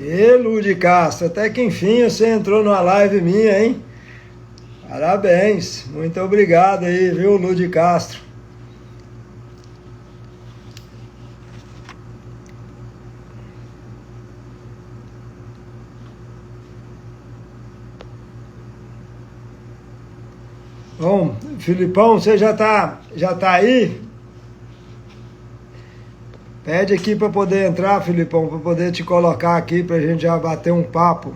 E Ludi Castro, até que enfim você entrou numa live minha, hein? Parabéns, muito obrigado aí, viu, Ludi Castro? Bom, Filipão, você já tá aí? Pede aqui para poder entrar, Filipão, para poder te colocar aqui para a gente já bater um papo.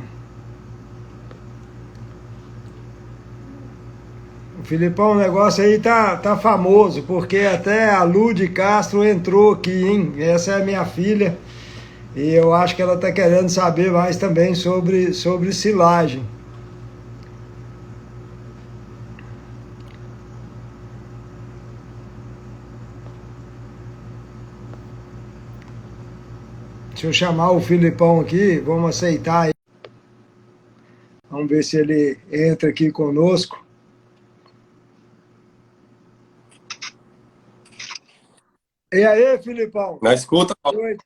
Filipão, o negócio aí tá famoso, porque até a Ludi Castro entrou aqui, hein? Essa é a minha filha e eu acho que ela tá querendo saber mais também sobre silagem. Deixa eu chamar o Filipão aqui, vamos aceitar aí. Vamos ver se ele entra aqui conosco. E aí, Filipão? Na escuta, Boa noite.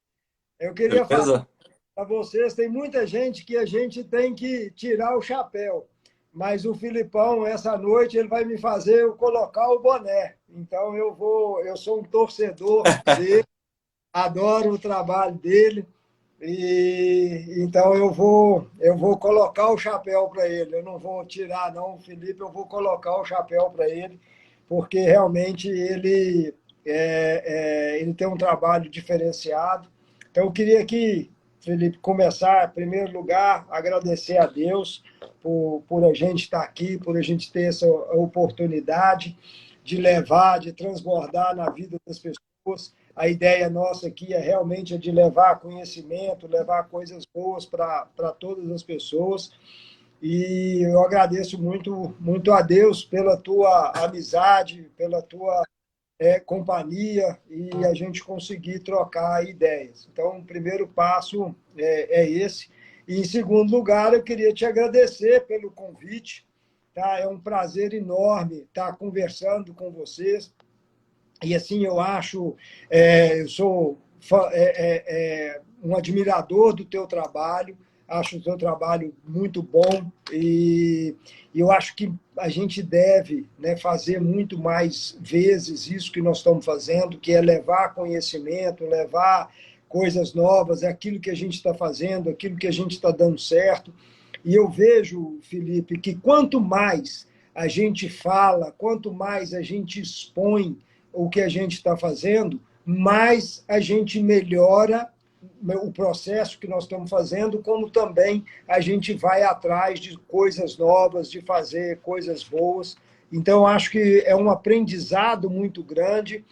Eu queria falar beleza? para vocês, tem muita gente que a gente tem que tirar o chapéu, mas o Filipão, essa noite, ele vai me fazer eu colocar o boné. Então eu sou um torcedor dele, adoro o trabalho dele, e então eu vou colocar o chapéu para ele. Eu não vou tirar, não, Felipe, eu vou colocar o chapéu para ele, porque realmente ele tem um trabalho diferenciado. Então, eu queria aqui, Felipe, começar, em primeiro lugar, agradecer a Deus por a gente estar aqui, por a gente ter essa oportunidade de levar, de transbordar na vida das pessoas. A ideia nossa aqui é realmente de levar conhecimento, levar coisas boas para todas as pessoas. E eu agradeço muito, muito a Deus pela tua amizade, pela tua companhia e a gente conseguir trocar ideias. Então, o primeiro passo é esse. E, em segundo lugar, eu queria te agradecer pelo convite. Tá? É um prazer enorme estar conversando com vocês. E assim, eu sou um admirador do teu trabalho, acho o teu trabalho muito bom e eu acho que a gente deve, né, fazer muito mais vezes isso que nós estamos fazendo, que é levar conhecimento, levar coisas novas, é aquilo que a gente está fazendo, aquilo que a gente está dando certo. E eu vejo, Felipe, que quanto mais a gente fala, quanto mais a gente expõe o que a gente está fazendo, mais a gente melhora o processo que nós estamos fazendo, como também a gente vai atrás de coisas novas, de fazer coisas boas. Então, acho que é um aprendizado muito grande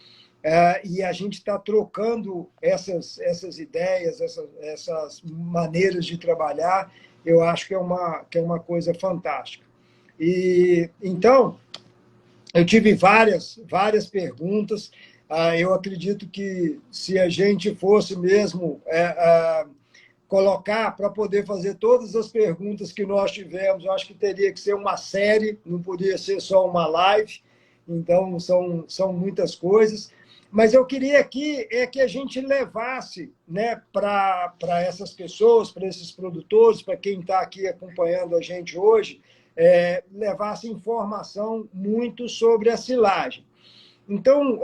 e a gente está trocando essas ideias, essas maneiras de trabalhar. Eu acho que é uma coisa fantástica. E então, eu tive várias perguntas. Eu acredito que se a gente fosse mesmo colocar para poder fazer todas as perguntas que nós tivemos, eu acho que teria que ser uma série, não podia ser só uma live. Então, são muitas coisas. Mas eu queria aqui que a gente levasse, né, para essas pessoas, para esses produtores, para quem está aqui acompanhando a gente hoje, levasse informação muito sobre a silagem. Então,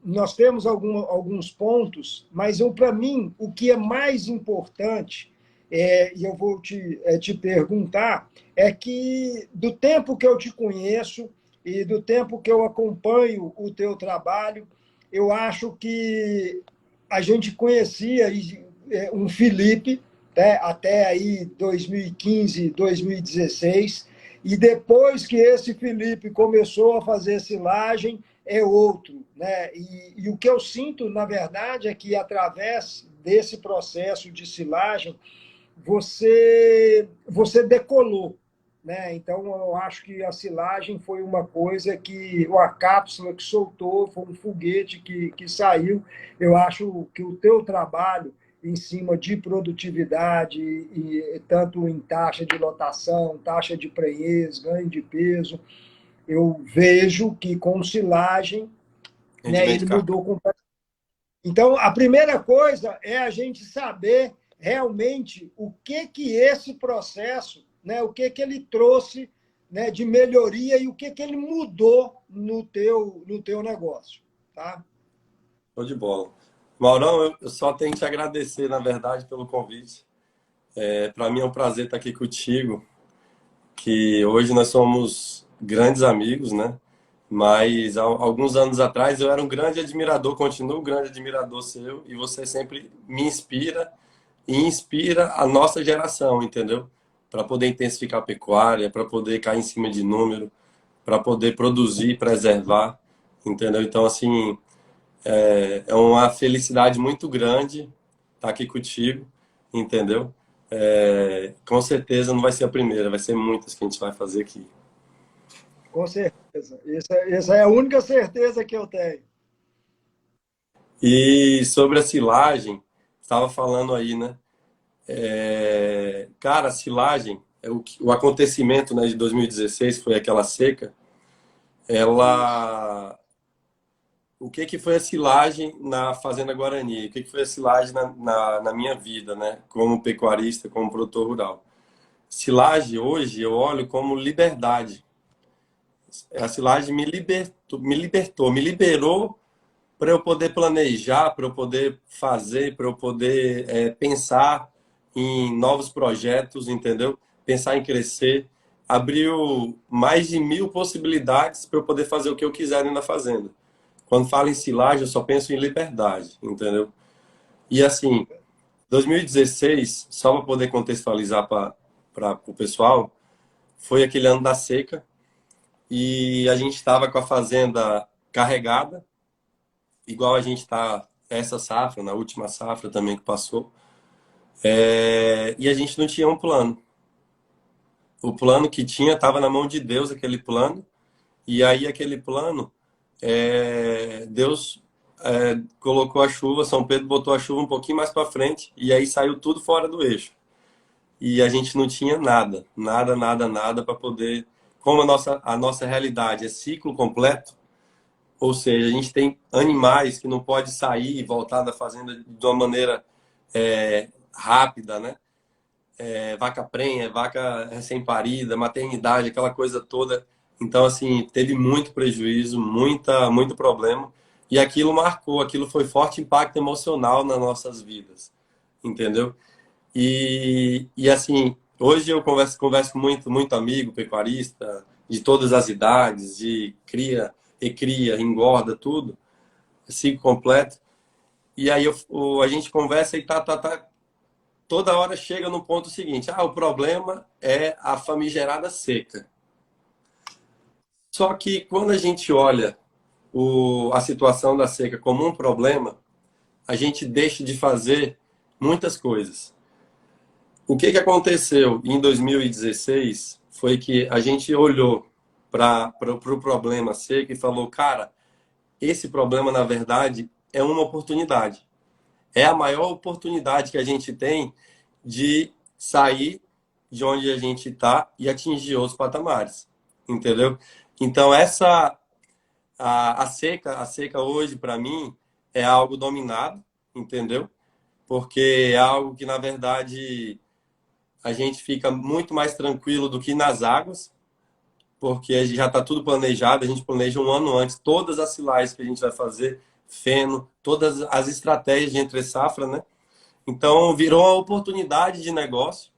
nós temos alguns pontos, mas para mim, o que é mais importante, e eu vou te perguntar, é que do tempo que eu te conheço e do tempo que eu acompanho o teu trabalho, eu acho que a gente conhecia um Felipe, né, até aí 2015, 2016, e depois que esse Felipe começou a fazer silagem, é outro. Né? E o que eu sinto, na verdade, é que através desse processo de silagem, você decolou. Né? Então, eu acho que a silagem foi uma coisa que, a cápsula que soltou, foi um foguete que saiu. Eu acho que o teu trabalho em cima de produtividade, e tanto em taxa de lotação, taxa de prenhez, ganho de peso, eu vejo que com silagem, né, Rendimento ele de carro. mudou completamente. Então, a primeira coisa é a gente saber realmente o que esse processo, né, o que ele trouxe, né, de melhoria e o que ele mudou no teu negócio, tá? Show de bola. Maurão, eu só tenho que te agradecer, na verdade, pelo convite. Para mim é um prazer estar aqui contigo, que hoje nós somos grandes amigos, né? Mas há alguns anos atrás eu era um grande admirador, continuo um grande admirador seu, e você sempre me inspira e inspira a nossa geração, entendeu? Para poder intensificar a pecuária, para poder cair em cima de número, para poder produzir, preservar, entendeu? Então, assim, é uma felicidade muito grande estar aqui contigo, entendeu? Com certeza não vai ser a primeira, vai ser muitas que a gente vai fazer aqui. Com certeza. Essa é a única certeza que eu tenho. E sobre a silagem, estava falando aí, né? Cara, a silagem, o acontecimento, né, de 2016 foi aquela seca. Isso. Ela, o que que foi a silagem na Fazenda Guarani? O que que foi a silagem na minha vida, né? Como pecuarista, como produtor rural? Silagem hoje eu olho como liberdade. A silagem me liberou para eu poder planejar, para eu poder fazer, para eu poder pensar em novos projetos, entendeu? Pensar em crescer. Abriu mais de 1000 possibilidades para eu poder fazer o que eu quiser na fazenda. Quando falo em silagem, eu só penso em liberdade, entendeu? E assim, 2016, só para poder contextualizar para o pessoal, foi aquele ano da seca e a gente estava com a fazenda carregada, igual a gente está essa safra, na última safra também que passou. E a gente não tinha um plano. O plano que tinha estava na mão de Deus, aquele plano. E aí aquele plano, Deus colocou a chuva, São Pedro botou a chuva um pouquinho mais para frente e aí saiu tudo fora do eixo. E a gente não tinha nada, nada, nada, nada para poder. Como a nossa realidade é ciclo completo, ou seja, a gente tem animais que não pode sair e voltar da fazenda de uma maneira rápida, né? Vaca prenha, vaca recém-parida, maternidade, aquela coisa toda. Então, assim, teve muito prejuízo, muito problema. E aquilo marcou, aquilo foi forte impacto emocional nas nossas vidas, entendeu? E assim, hoje eu converso com muito amigo, pecuarista, de todas as idades, de cria, recria, engorda, tudo, ciclo completo. E aí a gente conversa e toda hora chega no ponto seguinte: o problema é a famigerada seca. Só que quando a gente olha a situação da seca como um problema, a gente deixa de fazer muitas coisas. O que aconteceu em 2016 foi que a gente olhou para o problema seca e falou, cara, esse problema, na verdade, é uma oportunidade. É a maior oportunidade que a gente tem de sair de onde a gente está e atingir outros patamares, entendeu? Então a seca hoje para mim é algo dominado, entendeu? Porque é algo que na verdade a gente fica muito mais tranquilo do que nas águas, porque já está tudo planejado, a gente planeja um ano antes todas as silagens que a gente vai fazer, feno, todas as estratégias de entre safra, né? Então virou uma oportunidade de negócio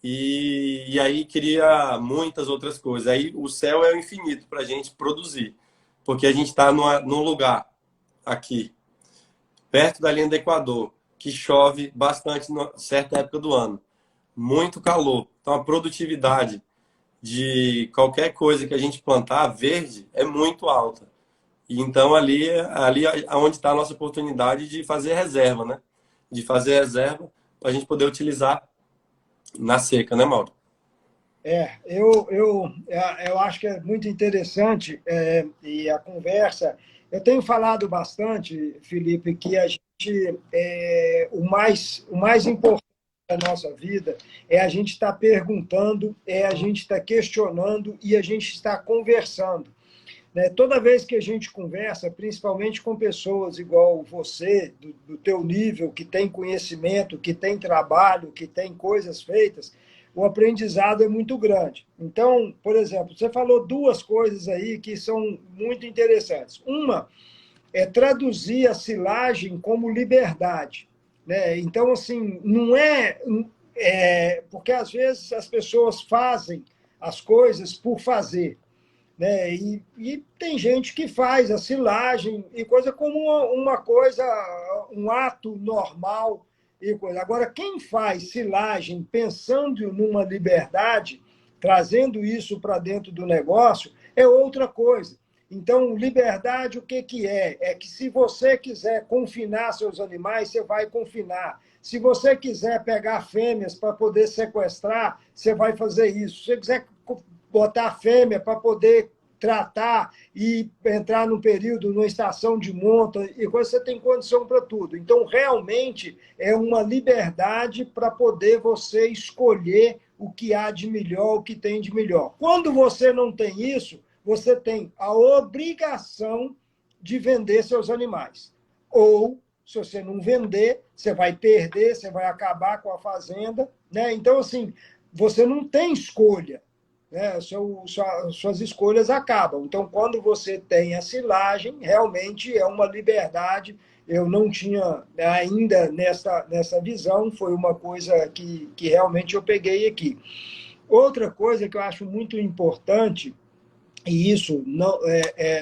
e aí cria muitas outras coisas. Aí o céu é o infinito para a gente produzir, porque a gente está num lugar aqui, perto da linha do Equador, que chove bastante em certa época do ano, muito calor. Então a produtividade de qualquer coisa que a gente plantar verde é muito alta. E então ali é onde está a nossa oportunidade de fazer reserva, né? De fazer reserva para a gente poder utilizar na seca, né, Mauro? Eu acho que é muito interessante e a conversa. Eu tenho falado bastante, Felipe, que a gente o mais importante da nossa vida é a gente estar perguntando, é a gente estar questionando e a gente estar conversando. né? Toda vez que a gente conversa, principalmente com pessoas igual você, do teu nível, que tem conhecimento, que tem trabalho, que tem coisas feitas, o aprendizado é muito grande. Então, por exemplo, você falou duas coisas aí que são muito interessantes. Uma é traduzir a silagem como liberdade, né? Então, assim, não porque às vezes as pessoas fazem as coisas por fazer, né? E tem gente que faz a silagem e coisa como uma coisa, um ato normal e coisa. Agora, quem faz silagem pensando numa liberdade, trazendo isso para dentro do negócio, é outra coisa. Então, liberdade, o que que é? É que se você quiser confinar seus animais, você vai confinar. Se você quiser pegar fêmeas para poder sequestrar, você vai fazer isso. Se você quiser botar fêmea para poder tratar e entrar no período, numa estação de monta, e você tem condição para tudo. Então, realmente, é uma liberdade para poder você escolher o que há de melhor, o que tem de melhor. Quando você não tem isso, você tem a obrigação de vender seus animais. Ou, se você não vender, você vai perder, você vai acabar com a fazenda, né? Então, assim, você não tem escolha, né? Suas escolhas acabam. Então, quando você tem a silagem, realmente é uma liberdade. Eu não tinha ainda nessa visão, foi uma coisa que realmente eu peguei aqui. Outra coisa que eu acho muito importante, e isso não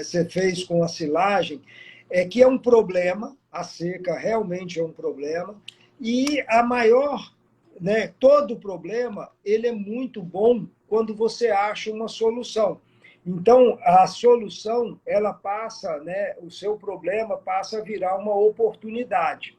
você fez com a silagem, é que é um problema, a seca realmente é um problema, e a maior, né, todo problema, ele é muito bom quando você acha uma solução. Então, a solução, ela passa, né, o seu problema passa a virar uma oportunidade.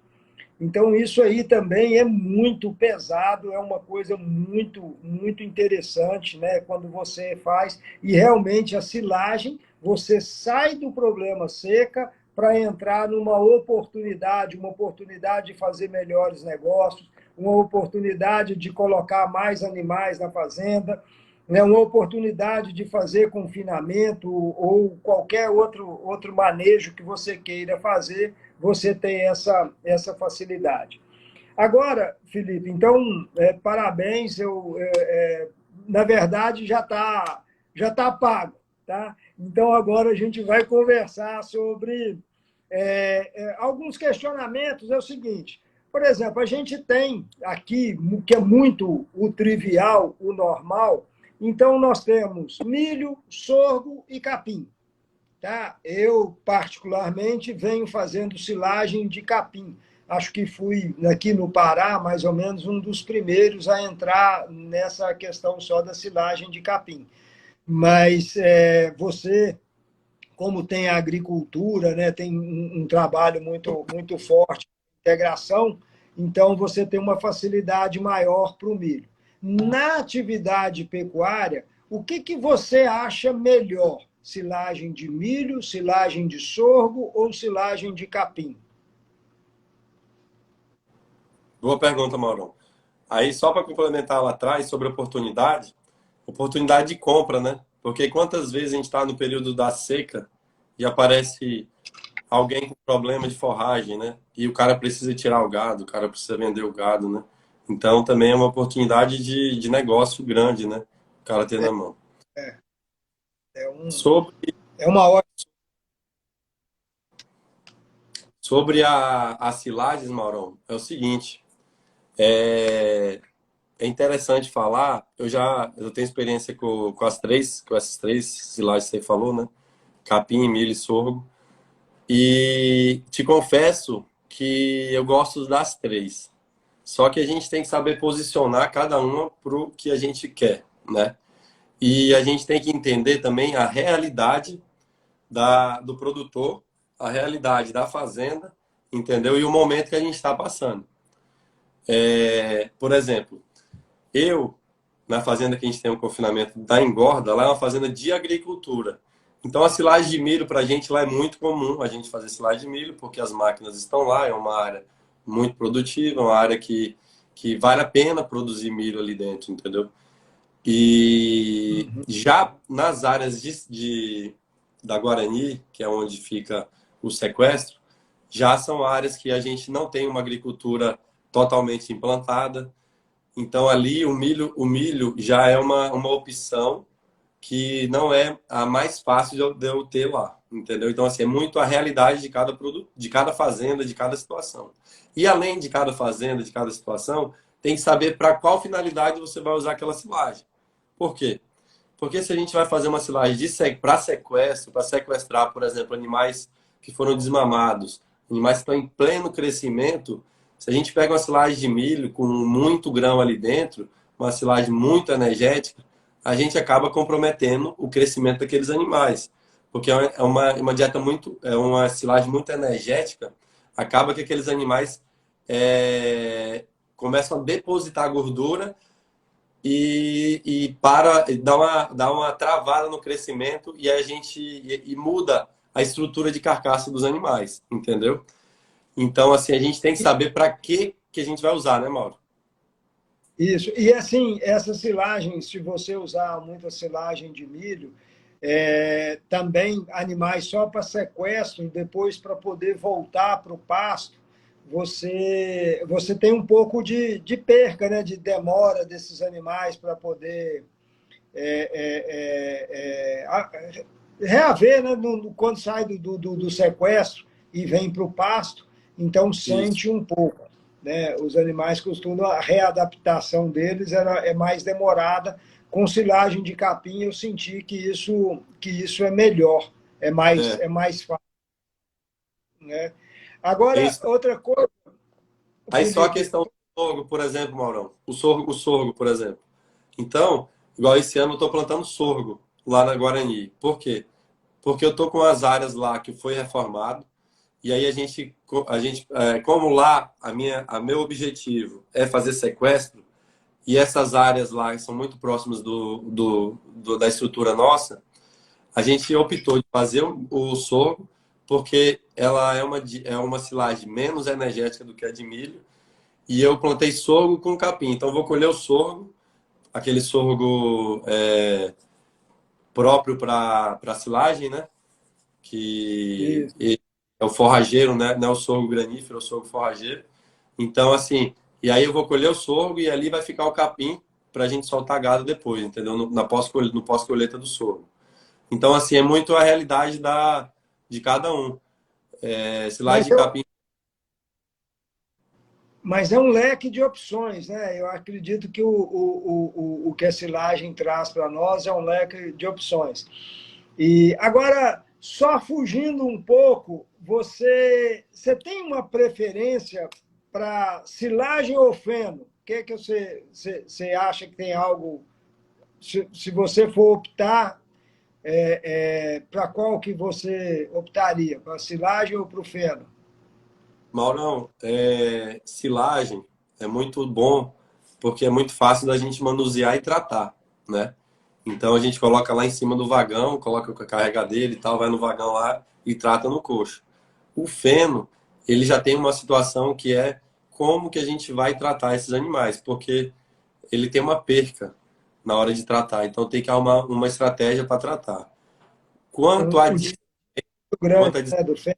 Então, isso aí também é muito pesado, é uma coisa muito, muito interessante, né? Quando você faz, e realmente a silagem, você sai do problema seca para entrar numa oportunidade, uma oportunidade de fazer melhores negócios, uma oportunidade de colocar mais animais na fazenda, né? Uma oportunidade de fazer confinamento ou qualquer outro manejo que você queira fazer, você tem essa facilidade. Agora, Felipe, então, parabéns, na verdade já tá pago, tá? Então, agora a gente vai conversar sobre alguns questionamentos. É o seguinte, por exemplo, a gente tem aqui, que é muito o trivial, o normal, então nós temos milho, sorgo e capim. Tá? Eu, particularmente, venho fazendo silagem de capim. Acho que fui, aqui no Pará, mais ou menos, um dos primeiros a entrar nessa questão só da silagem de capim. Mas você, como tem a agricultura, né, tem um trabalho muito, muito forte de integração, então você tem uma facilidade maior para o milho. Na atividade pecuária, o que você acha melhor? Silagem de milho, silagem de sorgo ou silagem de capim? Boa pergunta, Maurão. Aí, só para complementar lá atrás sobre oportunidade de compra, né? Porque quantas vezes a gente está no período da seca e aparece alguém com problema de forragem, né? E o cara precisa tirar o gado, o cara precisa vender o gado, né? Então, também é uma oportunidade de negócio grande, né? O cara ter na mão. É, é, um, Sobre, é uma hora. sobre as silagens, Maurão, é o seguinte. É, é interessante falar, eu tenho experiência com essas três silagens que você falou, né? Capim, milho e sorgo. E te confesso que eu gosto das três. Só que a gente tem que saber posicionar cada uma para o que a gente quer, né? E a gente tem que entender também a realidade do produtor, a realidade da fazenda, entendeu? E o momento que a gente está passando. Por exemplo, eu, na fazenda que a gente tem um confinamento da engorda, lá é uma fazenda de agricultura. Então, a silagem de milho para a gente lá é muito comum a gente fazer silagem de milho, porque as máquinas estão lá, é uma área muito produtiva, uma área que vale a pena produzir milho ali dentro, entendeu? E Uhum. já nas áreas da Guarani, que é onde fica o sequestro, já são áreas que a gente não tem uma agricultura totalmente implantada. Então, ali, o milho já é uma opção que não é a mais fácil de eu ter lá, entendeu? Então, assim, é muito a realidade de cada produto, de cada fazenda, de cada situação. E além de cada fazenda, de cada situação, tem que saber para qual finalidade você vai usar aquela silagem. Por quê? Porque se a gente vai fazer uma silagem para sequestro, para sequestrar, por exemplo, animais que foram desmamados, animais que estão em pleno crescimento, se a gente pega uma silagem de milho com muito grão ali dentro, uma silagem muito energética, a gente acaba comprometendo o crescimento daqueles animais. Porque é uma dieta muito, é uma silagem muito energética, acaba que aqueles animais começam a depositar gordura e dá uma travada no crescimento e a gente muda a estrutura de carcaça dos animais, entendeu? Então, assim, a gente tem que saber para que a gente vai usar, né, Mauro? Isso. E assim, essa silagem, se você usar muita silagem de milho, também animais só para sequestro, depois para poder voltar para o pasto, você tem um pouco de perca, né, de demora desses animais para poder reaver, né, quando sai do sequestro e vem para o pasto, então Isso. sente um pouco. Né? Os animais costumam, a readaptação deles é mais demorada. Com silagem de capim, eu senti que isso é melhor, É, é mais fácil. Né? é Agora, isso. outra coisa, Aí só a Felipe, questão do sorgo, por exemplo, Maurão. O sorgo, por exemplo. Então, igual esse ano eu estou plantando sorgo lá na Guarani. Por quê? Porque eu estou com as áreas lá que foi reformado. E aí como lá meu objetivo é fazer sequestro, e essas áreas lá são muito próximas da estrutura nossa, a gente optou de fazer o sorgo, porque ela é uma silagem menos energética do que a de milho, e eu plantei sorgo com capim. Então, eu vou colher o sorgo, aquele sorgo próprio para silagem, né? Que isso. é o forrageiro, né? Não é o sorgo granífero, é o sorgo forrageiro. Então, assim, e aí eu vou colher o sorgo e ali vai ficar o capim para a gente soltar gado depois, entendeu? No pós-colheita do sorgo. Então, assim, é muito a realidade de cada um. Mas Silagem de capim. Mas é um leque de opções, né? Eu acredito que o que a silagem traz para nós é um leque de opções. E agora, só fugindo um pouco, você tem uma preferência para silagem ou feno? O que é que você acha que tem algo? Se você for optar, para qual que você optaria? Para silagem ou para o feno? Maurão, silagem é muito bom porque é muito fácil da gente manusear e tratar, né? Então a gente coloca lá em cima do vagão, coloca com a carregadeira e tal, vai no vagão lá e trata no coxo. O feno, ele já tem uma situação que é como que a gente vai tratar esses animais, porque ele tem uma perca na hora de tratar, então tem que arrumar uma estratégia para tratar. Quanto a, O des- desvio grande, quanto a des- né, do feno?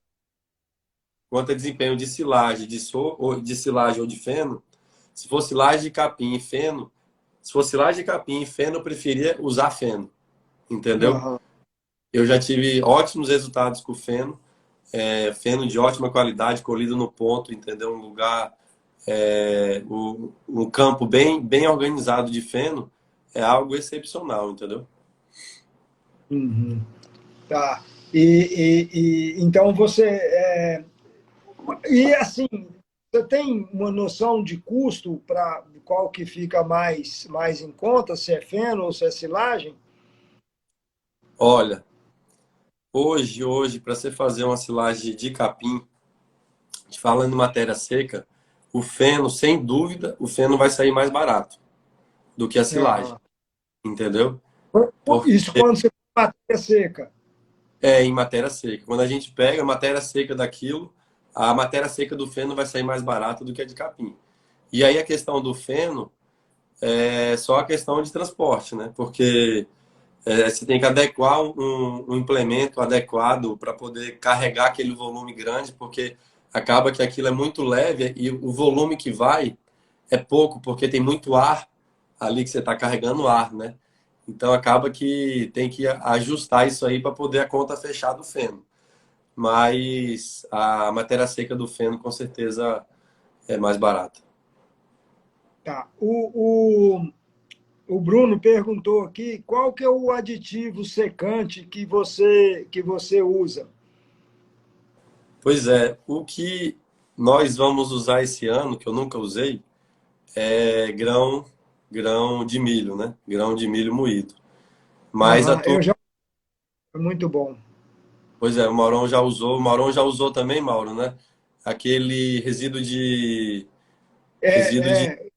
quanto a desempenho de silagem, de silagem ou de feno, se for silagem de capim e feno, se for silagem de capim e feno, eu preferia usar feno, entendeu? Aham. Eu já tive ótimos resultados com feno, feno de ótima qualidade, colhido no ponto, entendeu? Um lugar, um campo bem, bem organizado de feno é algo excepcional, entendeu? Uhum. Tá. Então e assim, você tem uma noção de custo para qual que fica mais em conta, se é feno ou se é silagem? Olha, hoje, para você fazer uma silagem de capim, falando em matéria seca, o feno, sem dúvida, o feno vai sair mais barato do que a silagem, Aham. entendeu? Porque Isso quando você tem matéria seca. em matéria seca. Quando a gente pega a matéria seca daquilo, a matéria seca do feno vai sair mais barata do que a de capim. E aí a questão do feno é só a questão de transporte, né? Porque Você tem que adequar um implemento adequado para poder carregar aquele volume grande, porque acaba que aquilo é muito leve e o volume que vai é pouco, porque tem muito ar ali que você está carregando ar, né? Então acaba que tem que ajustar isso aí para poder a conta fechar do feno. Mas a matéria seca do feno com certeza é mais barata. Tá. O Bruno perguntou aqui qual que é o aditivo secante que você usa. Pois é, o que nós vamos usar esse ano, que eu nunca usei, é grão de milho, né? Grão de milho moído. Mas a Aham, turma, é muito bom. pois é, o Maurão já usou. O Maurão já usou também, Mauro, né? Aquele resíduo de É,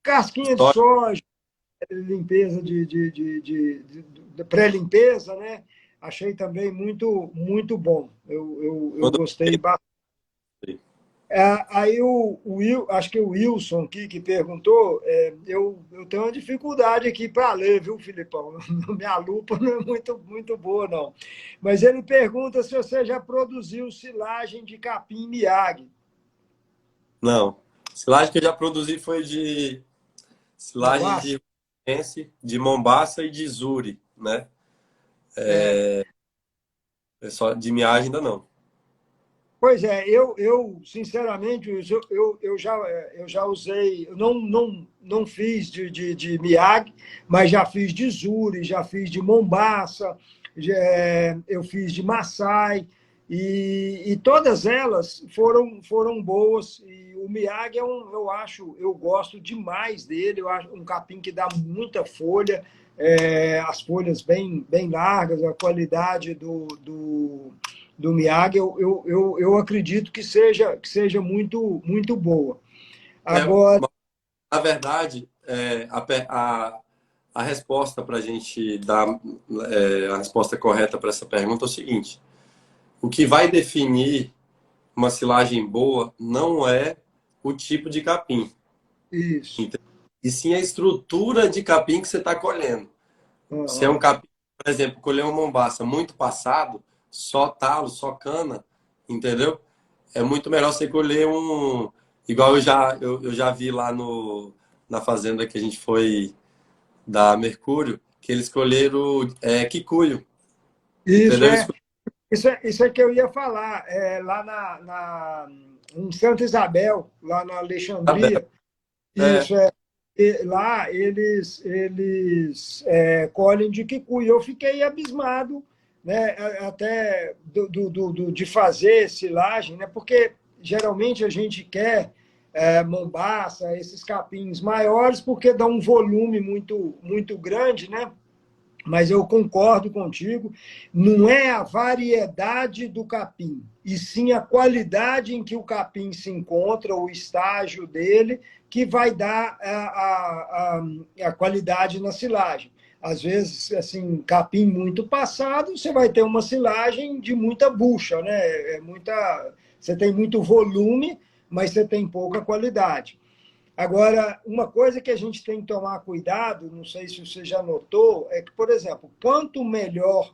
casquinha de soja. soja, limpeza de pré-limpeza, né? Achei também muito bom. Eu Quando gostei bastante. eu Aí acho que o Wilson aqui que perguntou, eu tenho uma dificuldade aqui para ler, viu, Filipão? Minha lupa não é muito boa, não. Mas ele pergunta se você já produziu silagem de capim-miag. não. Silagem que eu já produzi foi de silagem Mombaça? de Mombaça e de Zuri, né? É, É só de miagem ainda não. pois é, sinceramente, eu já usei, eu não fiz de Miyagi, mas já fiz de Zuri, já fiz de Mombaça, eu fiz de Maasai, e todas elas foram boas. E o Miyagi eu gosto demais dele, eu acho um capim que dá muita folha, as folhas bem largas, a qualidade do Miyagi, eu acredito que seja muito boa. É, Agora, na verdade, a resposta para a gente dar a resposta correta para essa pergunta é o seguinte: o que vai definir uma silagem boa não é o tipo de capim, isso. entendeu? E sim a estrutura de capim que você está colhendo. Se é um Uhum. capim, por exemplo, colher uma mombaça muito passado, só talo, só cana, entendeu? É muito melhor você colher um. Igual eu já vi lá na fazenda que a gente foi da Mercúrio, que eles colheram quicuio, Isso entendeu? Eles é, isso é que eu ia falar. Lá em Santa Isabel, lá na colheram Alexandria, é, isso é. Lá eles colhem de quicuia. Eu fiquei abismado, né, até de fazer silagem, né, porque geralmente a gente quer mombaça, esses capins maiores, porque dá um volume muito grande, né? Mas eu concordo contigo, não é a variedade do capim, e sim a qualidade em que o capim se encontra, o estágio dele, que vai dar a qualidade na silagem. Às vezes, assim, capim muito passado, você vai ter uma silagem de muita bucha, né? Você tem muito volume, mas você tem pouca qualidade. Agora, uma coisa que a gente tem que tomar cuidado, não sei se você já notou, é que, por exemplo, quanto melhor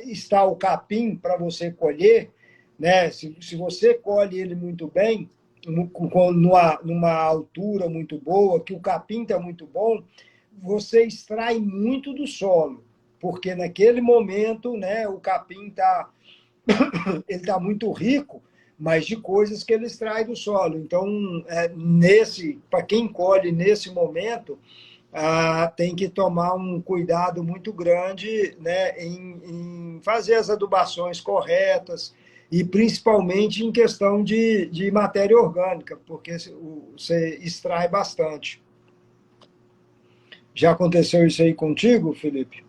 está o capim para você colher, né? Se você colhe ele muito bem, numa altura muito boa, que o capim está muito bom, você extrai muito do solo, porque naquele momento, né, o capim ele está muito rico, mas de coisas que ele extrai do solo. Então, para quem colhe nesse momento, tem que tomar um cuidado muito grande, né, em fazer as adubações corretas e principalmente em questão de matéria orgânica, porque você extrai bastante. Já aconteceu isso aí contigo, Felipe?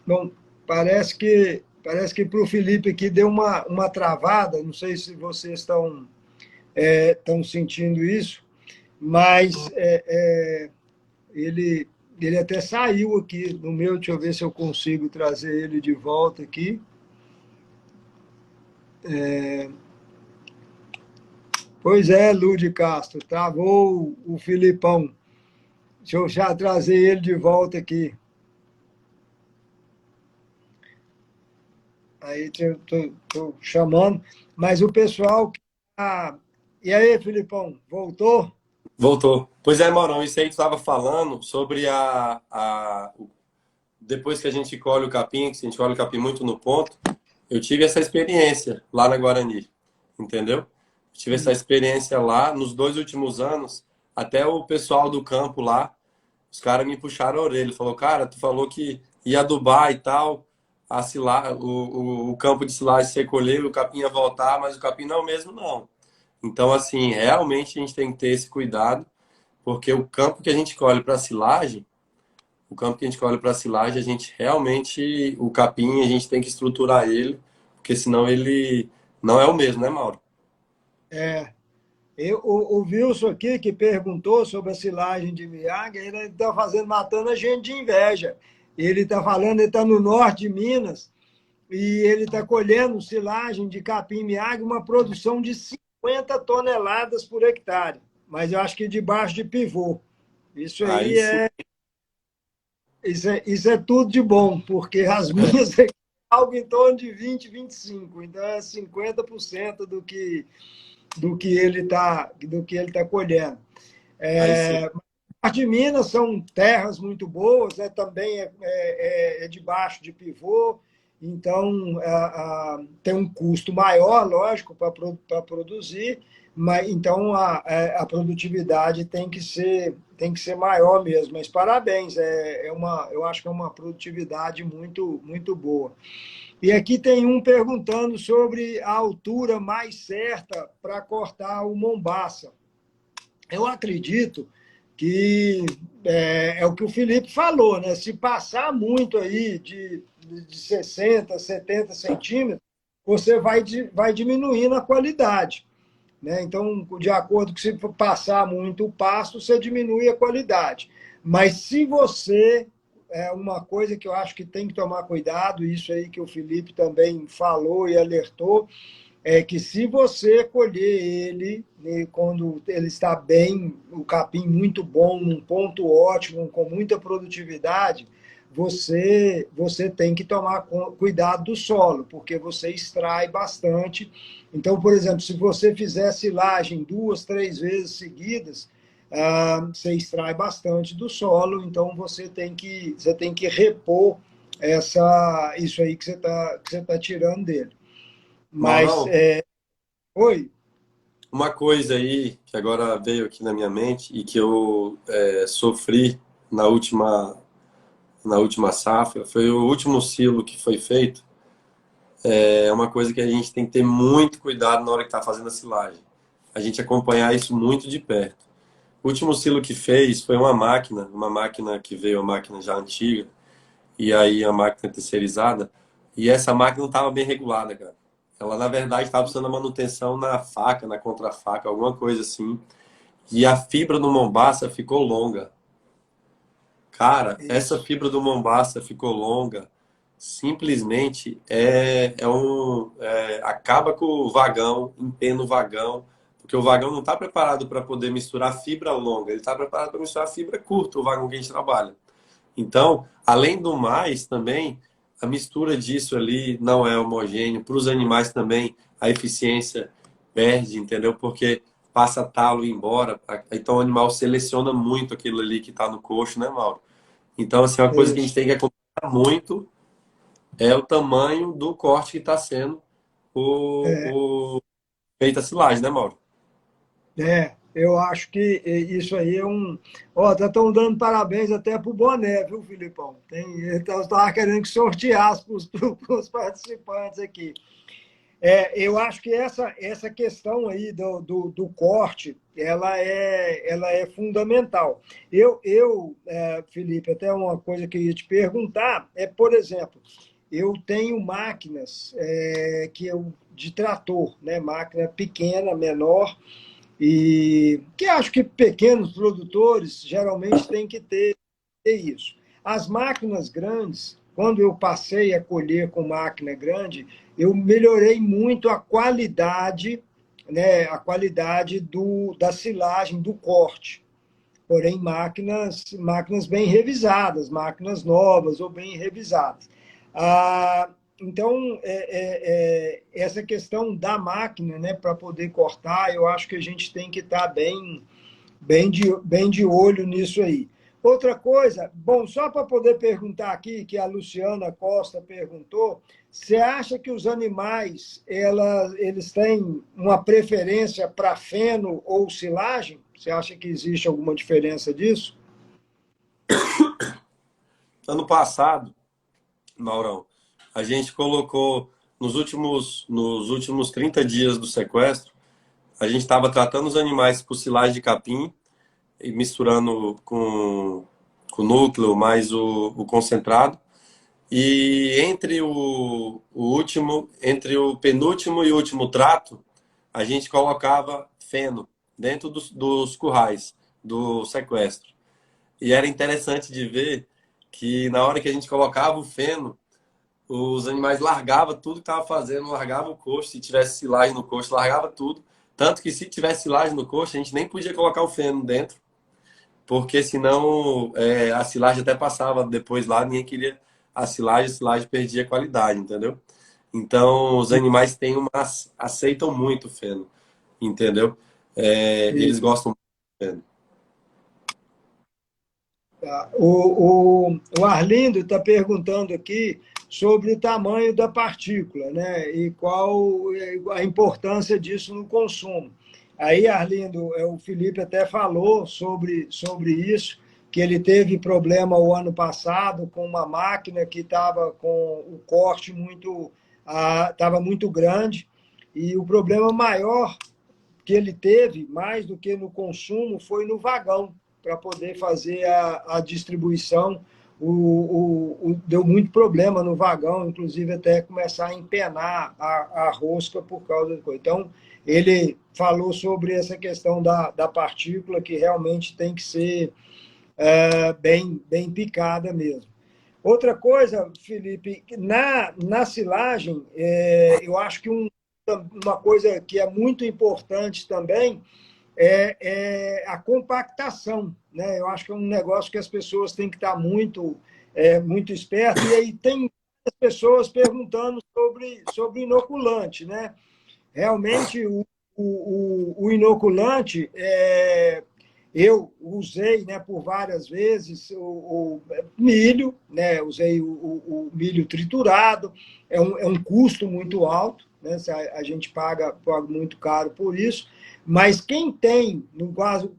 Bom, parece que para o Felipe aqui deu uma travada. Não sei se vocês estão sentindo isso, mas ele ele até saiu aqui no meu. Deixa eu ver se eu consigo trazer ele de volta aqui. Pois é, Lúdio Castro, travou o Filipão. Deixa eu já trazer ele de volta aqui. Aí estou chamando, mas o pessoal. E aí, Filipão, voltou? Voltou. Pois é, Maurão, isso aí tu estava falando sobre depois que a gente colhe o capim, que a gente colhe o capim muito no ponto, eu tive essa experiência lá na Guarani, entendeu? Tive essa experiência lá nos 2 últimos anos, até o pessoal do campo lá, os caras me puxaram a orelha, falou, cara, tu falou que ia adubar e tal, o campo de silagem você colheu, o capim ia voltar, mas o capim não é o mesmo não. Então, assim, realmente a gente tem que ter esse cuidado, porque o campo que a gente colhe para silagem, o campo que a gente colhe para silagem, a gente realmente, o capim, a gente tem que estruturar ele, porque senão ele não é o mesmo, né, Mauro? É. O Wilson aqui, que perguntou sobre a silagem de Miag, ele está matando a gente de inveja. Ele está falando, ele está no norte de Minas, e ele está colhendo silagem de capim-miag, uma produção de 50 toneladas por hectare. Mas eu acho que debaixo de pivô. Isso Aí aí sim, isso é tudo de bom, porque as minhas é algo em torno de 20, 25. Então é 50% do que ele tá colhendo. aí sim. As de Minas são terras muito boas, né? Também é debaixo de pivô, então tem um custo maior, lógico, para produzir, mas então a produtividade tem que ser maior mesmo. Mas parabéns, eu acho que é uma produtividade muito, muito boa. E aqui tem um perguntando sobre a altura mais certa para cortar o mombaça. Eu acredito que é o que o Felipe falou, né? Se passar muito aí de 60, 70 centímetros, você vai diminuindo a qualidade. Né? Então, de acordo com se passar muito o pasto, você diminui a qualidade. Mas se você uma coisa que eu acho que tem que tomar cuidado, isso aí que o Felipe também falou e alertou, é que se você colher ele, né, quando ele está bem, o capim muito bom, num ponto ótimo, com muita produtividade, você tem que tomar cuidado do solo, porque você extrai bastante. Então, por exemplo, se você fizer silagem 2, 3 vezes seguidas, você extrai bastante do solo, então você tem que repor isso aí que você tá tirando dele. Mas, Maurão, oi, uma coisa aí que agora veio aqui na minha mente e que eu sofri na última, na última safra, foi o último silo que foi feito. É uma coisa que a gente tem que ter muito cuidado na hora que está fazendo a silagem. A gente acompanhar isso muito de perto. O último silo que fez foi uma máquina que veio, uma máquina já antiga, e aí a máquina terceirizada, e essa máquina não estava bem regulada, cara. Ela, na verdade, estava precisando de manutenção na faca, na contrafaca, alguma coisa assim. E a fibra do Mombaça ficou longa. Cara, essa isso, fibra do Mombaça ficou longa. Simplesmente acaba com o vagão, empena o vagão, porque o vagão não está preparado para poder misturar fibra longa, ele está preparado para misturar fibra curta, o vagão que a gente trabalha. Então, além do mais, também a mistura disso ali não é homogêneo. Para os animais também a eficiência perde, entendeu? Porque passa talo e embora. Então o animal seleciona muito aquilo ali que está no coxo, né, Mauro? Então, assim, uma coisa que a gente isso. tem que acompanhar muito é o tamanho do corte que está sendo É, o feita a silagem, né, Mauro? eu acho que isso aí é um. Ó, estão dando parabéns até para o boné, viu, Filipão? Eu estava querendo que sorteasse para os participantes aqui. Eu acho que essa questão aí do corte, ela é fundamental. Felipe, até uma coisa que eu ia te perguntar por exemplo, eu tenho máquinas de trator, né? Máquina pequena, menor, e que acho que pequenos produtores geralmente têm que ter isso. As máquinas grandes, quando eu passei a colher com máquina grande, eu melhorei muito a qualidade né, a qualidade da silagem, do corte. Porém, máquinas bem revisadas, máquinas novas ou bem revisadas. Então, essa questão da máquina, né, para poder cortar, eu acho que a gente tem que estar bem de olho nisso aí. Outra coisa, bom, só para poder perguntar aqui, que a Luciana Costa perguntou, você acha que os animais eles têm uma preferência para feno ou silagem? Você acha que existe alguma diferença disso? Ano passado, Maurão, a gente colocou nos últimos 30 dias do sequestro, a gente estava tratando os animais por silagem de capim e misturando com o núcleo mais o concentrado. E entre o penúltimo e o último trato, a gente colocava feno dentro dos currais do sequestro. E era interessante de ver que na hora que a gente colocava o feno, os animais largavam tudo que estava fazendo, largavam o coxo, se tivesse silagem no coxo, largava tudo. Tanto que se tivesse silagem no coxo, a gente nem podia colocar o feno dentro, porque senão a silagem até passava depois lá, ninguém queria a silagem perdia qualidade, entendeu? Então, os animais aceitam muito o feno, entendeu? E, Eles gostam muito do feno. tá. O Arlindo está perguntando aqui sobre o tamanho da partícula, né? E qual a importância disso no consumo. Aí, Arlindo, o Felipe até falou sobre isso, que ele teve problema o ano passado com uma máquina que estava com o corte estava muito grande, e o problema maior que ele teve, mais do que no consumo, foi no vagão, para poder fazer a distribuição. Deu muito problema no vagão, inclusive até começar a empenar a rosca por causa da coisa. Então, ele falou sobre essa questão da partícula, que realmente tem que ser bem picada mesmo. Outra coisa, Felipe, na silagem, eu acho que uma coisa que é muito importante também é a compactação, né? Eu acho que é um negócio que as pessoas têm que estar muito espertas, e aí tem as pessoas perguntando sobre inoculante, né? Realmente, o inoculante, eu usei, né, por várias vezes o milho, né? Usei o milho triturado, é um custo muito alto, né? A gente paga muito caro por isso, mas quem tem, no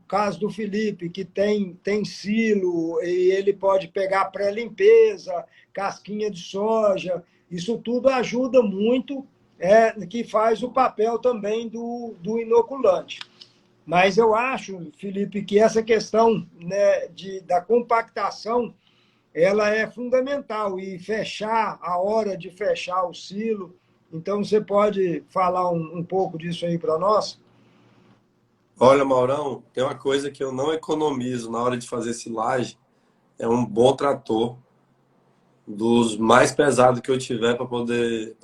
caso do Felipe, que tem silo, e ele pode pegar pré-limpeza, casquinha de soja, isso tudo ajuda muito, que faz o papel também do inoculante. Mas eu acho, Felipe, que essa questão, né, da compactação, ela é fundamental, e fechar a hora de fechar o silo. Então, você pode falar um pouco disso aí para nós? Olha, Maurão, tem uma coisa que eu não economizo na hora de fazer silagem, é um bom trator, dos mais pesados que eu tiver para poder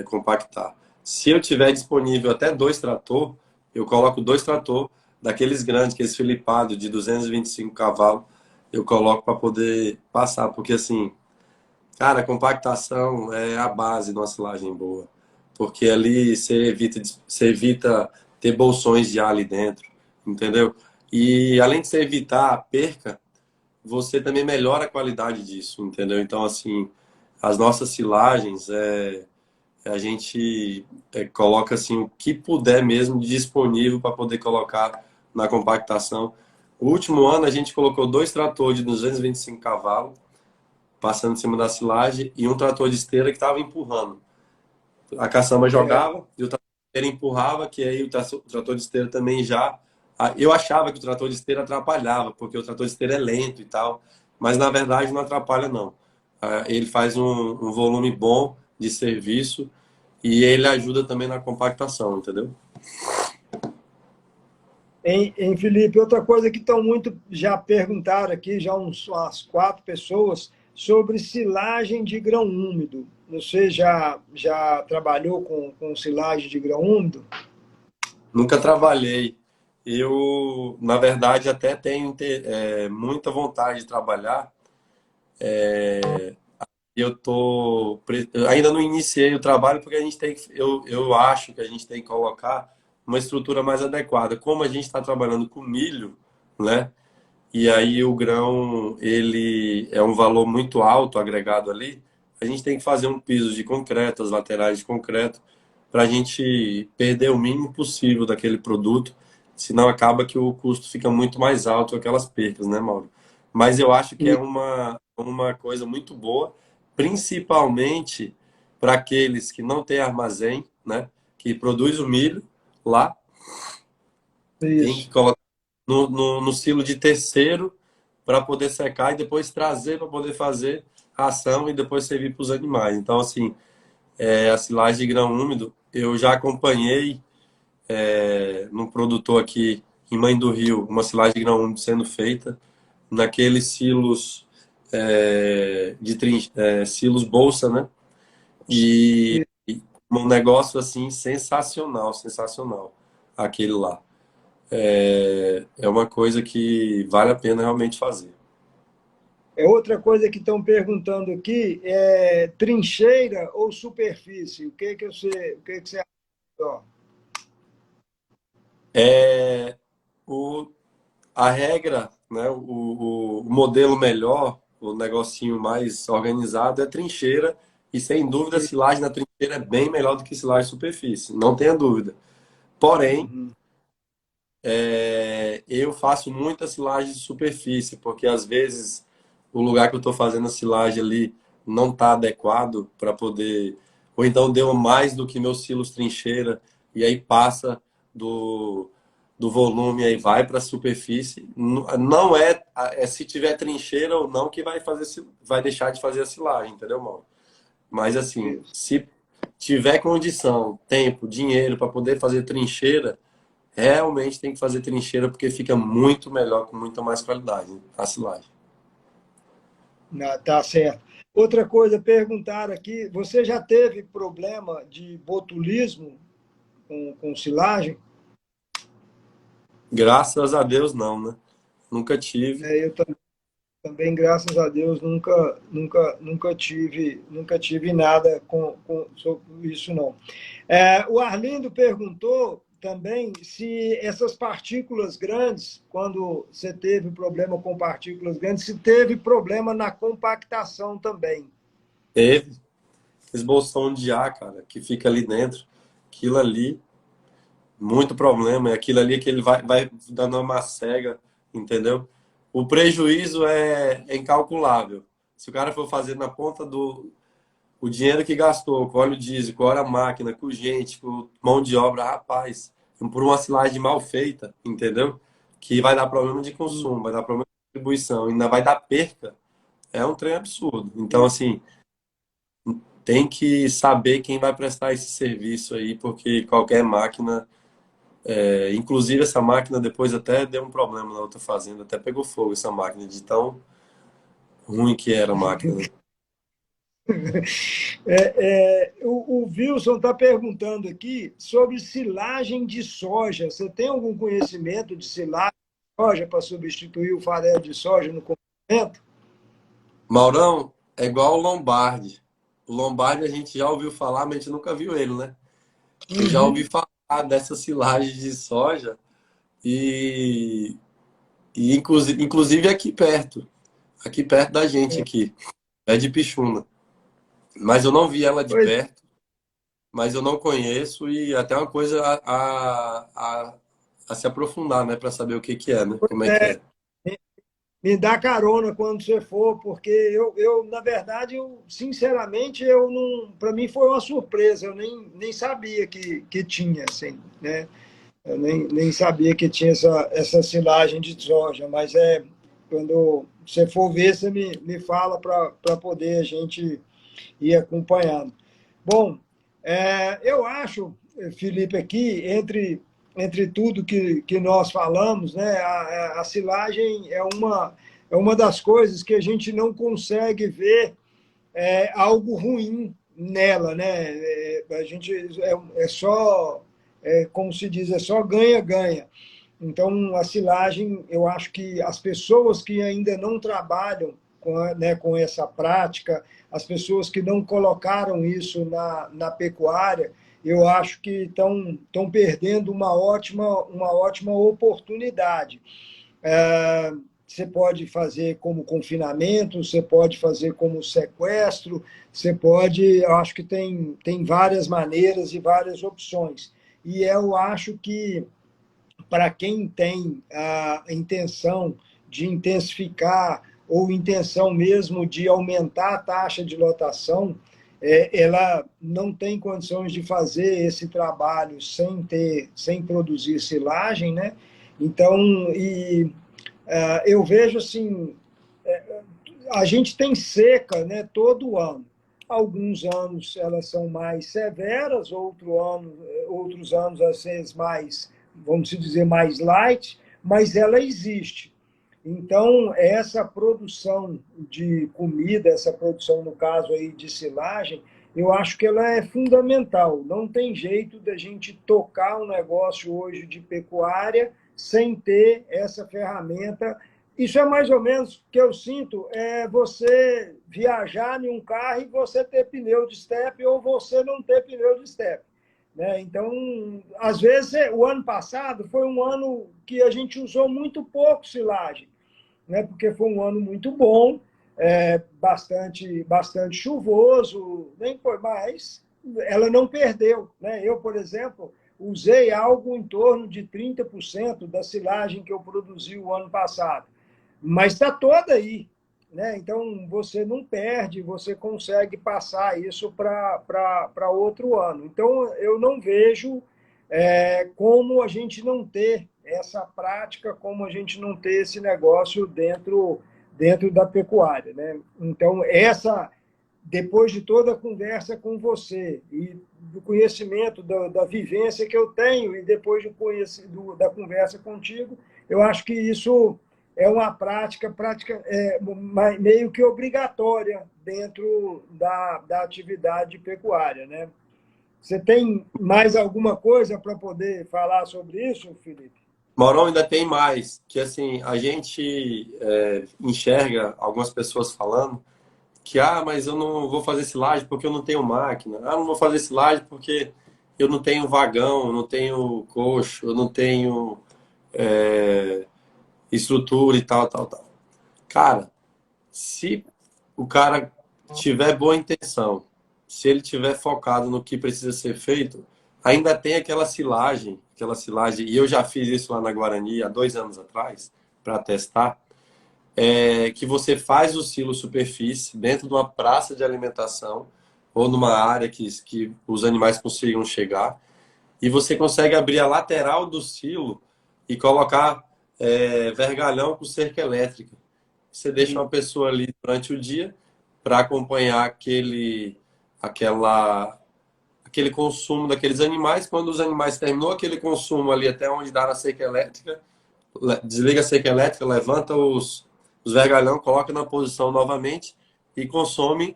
compactar. Se eu tiver disponível até 2 trator, eu coloco 2 trator daqueles grandes, aqueles filipados de 225 cavalos, eu coloco para poder passar, porque assim, cara, a compactação é a base de uma silagem boa, porque ali você evita ter bolsões de ar ali dentro, entendeu? E além de você evitar a perca, você também melhora a qualidade disso, entendeu? Então, assim, as nossas silagens, a gente coloca assim o que puder mesmo disponível para poder colocar na compactação. O último ano a gente colocou 2 tratores de 225 cavalos passando em cima da silagem e um trator de esteira que estava empurrando. A caçamba jogava e o trator de esteira empurrava, que aí o trator de esteira também já. Eu achava que o trator de esteira atrapalhava, porque o trator de esteira é lento e tal, mas na verdade não atrapalha, não. Ele faz um volume bom de serviço e ele ajuda também na compactação, entendeu? Felipe, outra coisa que estão muito, já perguntaram aqui, já umas 4 pessoas, sobre silagem de grão úmido. você já trabalhou com silagem de grão úmido? Nunca trabalhei. Eu, na verdade, até tenho muita vontade de trabalhar. Eu ainda não iniciei o trabalho porque a gente tem eu acho que a gente tem que colocar uma estrutura mais adequada. Como a gente está trabalhando com milho, né? E aí o grão, ele é um valor muito alto agregado ali. A gente tem que fazer um piso de concreto, as laterais de concreto, para a gente perder o mínimo possível daquele produto, senão acaba que o custo fica muito mais alto com aquelas percas, né, Mauro? Mas eu acho que é uma coisa muito boa, principalmente para aqueles que não têm armazém, né, que produz o milho lá, tem que Isso. colocar no silo de terceiro para poder secar e depois trazer para poder fazer a ação e depois servir para os animais. Então, assim, a silagem de grão úmido, eu já acompanhei num produtor aqui em Mãe do Rio, uma silagem de grão úmido sendo feita naqueles silos silos bolsa, né? E um negócio assim sensacional, sensacional, aquele lá. É uma coisa que vale a pena realmente fazer. É outra coisa que estão perguntando aqui, é trincheira ou superfície? O que que você acha? Ó, É, o, a regra, né, o modelo melhor, o negocinho mais organizado é trincheira, e sem dúvida silagem na trincheira é bem melhor do que silagem de superfície, não tenha dúvida. Porém, uhum. eu faço muita silagem de superfície, porque às vezes o lugar que eu estou fazendo a silagem ali não está adequado para poder. Ou então deu mais do que meus silos trincheira, e aí passa do, do volume, aí vai para a superfície. Não é se tiver trincheira ou não que vai vai deixar de fazer a silagem, entendeu, Mauro? Mas assim, Isso. se tiver condição, tempo, dinheiro para poder fazer trincheira, realmente tem que fazer trincheira porque fica muito melhor, com muita mais qualidade a silagem. Tá certo. Outra coisa, perguntaram aqui, você já teve problema de botulismo com silagem? Graças a Deus, não, né? Nunca tive. Eu também, graças a Deus, nunca tive nada sobre isso, não. O Arlindo perguntou também se essas partículas grandes, quando você teve problema com partículas grandes, se teve problema na compactação também. Teve. Esse bolsão de ar, cara, que fica ali dentro. Aquilo ali, muito problema. É aquilo ali que ele vai dando uma cega, entendeu? O prejuízo é incalculável. Se o cara for fazer na ponta o dinheiro que gastou com óleo diesel, com hora máquina, com gente, com mão de obra, rapaz, por uma silagem mal feita, entendeu? Que vai dar problema de consumo, vai dar problema de distribuição, ainda vai dar perca, é um trem absurdo. Então, assim, tem que saber quem vai prestar esse serviço aí, porque qualquer máquina, inclusive essa máquina depois até deu um problema na outra fazenda, até pegou fogo essa máquina, de tão ruim que era a máquina, né? O Wilson está perguntando aqui sobre silagem de soja. Você tem algum conhecimento de silagem de soja para substituir o farelo de soja no complemento? Maurão, é igual o Lombardi. O Lombardi a gente já ouviu falar, mas a gente nunca viu ele, né? Eu já ouvi Uhum. falar dessa silagem de soja e, inclusive aqui perto da gente aqui, é de Pixuna. Mas eu não vi ela de Pois perto, mas eu não conheço e até uma coisa a se aprofundar, né, para saber o que que é, né? Como é que é, é? me dá carona quando você for, porque na verdade, sinceramente, eu não, para mim foi uma surpresa, eu nem sabia que tinha, assim, né? Eu nem sabia que tinha essa silagem de soja, mas quando você for ver, você me fala para poder a gente ir acompanhando. Bom, eu acho, Felipe, aqui, entre tudo que nós falamos, né, a silagem é uma das coisas que a gente não consegue ver algo ruim nela, né? A gente é só, como se diz, é só ganha-ganha. Então, a silagem, eu acho que as pessoas que ainda não trabalham né, com essa prática, as pessoas que não colocaram isso na pecuária, eu acho que estão perdendo uma ótima oportunidade. Você pode fazer como confinamento, você pode fazer como sequestro, você pode, eu acho que tem várias maneiras e várias opções. E eu acho que para quem tem a intenção de intensificar ou intenção mesmo de aumentar a taxa de lotação, ela não tem condições de fazer esse trabalho sem produzir silagem, né? Então, eu vejo assim, a gente tem seca, né, todo ano. Alguns anos elas são mais severas, outros anos às vezes mais, vamos dizer, mais light, mas ela existe. Então, essa produção de comida, essa produção, no caso aí de silagem, eu acho que ela é fundamental. Não tem jeito da gente tocar um negócio hoje de pecuária sem ter essa ferramenta. Isso é mais ou menos o que eu sinto, é você viajar em um carro e você ter pneu de estepe ou você não ter pneu de estepe. Né? Então, às vezes, o ano passado foi um ano que a gente usou muito pouco silagem, né? Porque foi um ano muito bom, bastante chuvoso, nem foi mais, ela não perdeu. Né? Eu, por exemplo, usei algo em torno de 30% da silagem que eu produzi o ano passado, mas está toda aí. Né? Então, você não perde, você consegue passar isso para outro ano. Então, eu não vejo como a gente não ter essa prática, como a gente não ter esse negócio dentro da pecuária. Né? Então, depois de toda a conversa com você e do conhecimento da vivência que eu tenho e depois da conversa contigo, eu acho que isso é uma prática meio que obrigatória dentro da atividade pecuária. Né? Você tem mais alguma coisa para poder falar sobre isso, Felipe? Maurão, ainda tem mais, que assim, a gente enxerga algumas pessoas falando que, mas eu não vou fazer silagem porque eu não tenho máquina. Ah, não vou fazer silagem porque eu não tenho vagão, eu não tenho coxo, eu não tenho estrutura e tal, tal, tal. Cara, se o cara tiver boa intenção, se ele tiver focado no que precisa ser feito, ainda tem aquela silagem, e eu já fiz isso lá na Guarani há 2 anos atrás, para testar, que você faz o silo superfície dentro de uma praça de alimentação ou numa área que os animais consigam chegar, e você consegue abrir a lateral do silo e colocar vergalhão com cerca elétrica. Você deixa uma pessoa ali durante o dia para acompanhar aquele consumo daqueles animais. Quando os animais terminou aquele consumo ali até onde dá na cerca elétrica, desliga a cerca elétrica, levanta os vergalhão, coloca na posição novamente e consome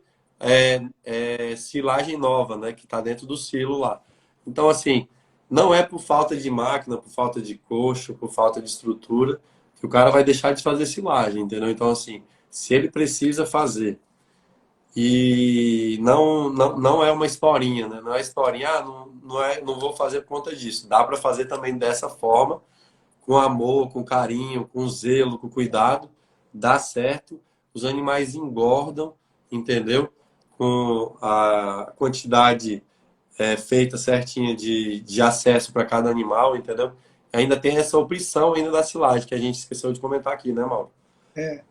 silagem nova, né, que está dentro do silo lá. Então, assim, não é por falta de máquina, por falta de coxo, por falta de estrutura, que o cara vai deixar de fazer silagem, entendeu? Então, assim, se ele precisa fazer e não é uma historinha, né? Não é historinha, não vou fazer por conta disso. Dá para fazer também dessa forma, com amor, com carinho, com zelo, com cuidado, dá certo. Os animais engordam, entendeu? Com a quantidade feita certinha de acesso para cada animal, entendeu? Ainda tem essa opção ainda da silagem, que a gente esqueceu de comentar aqui, né, Mauro? É,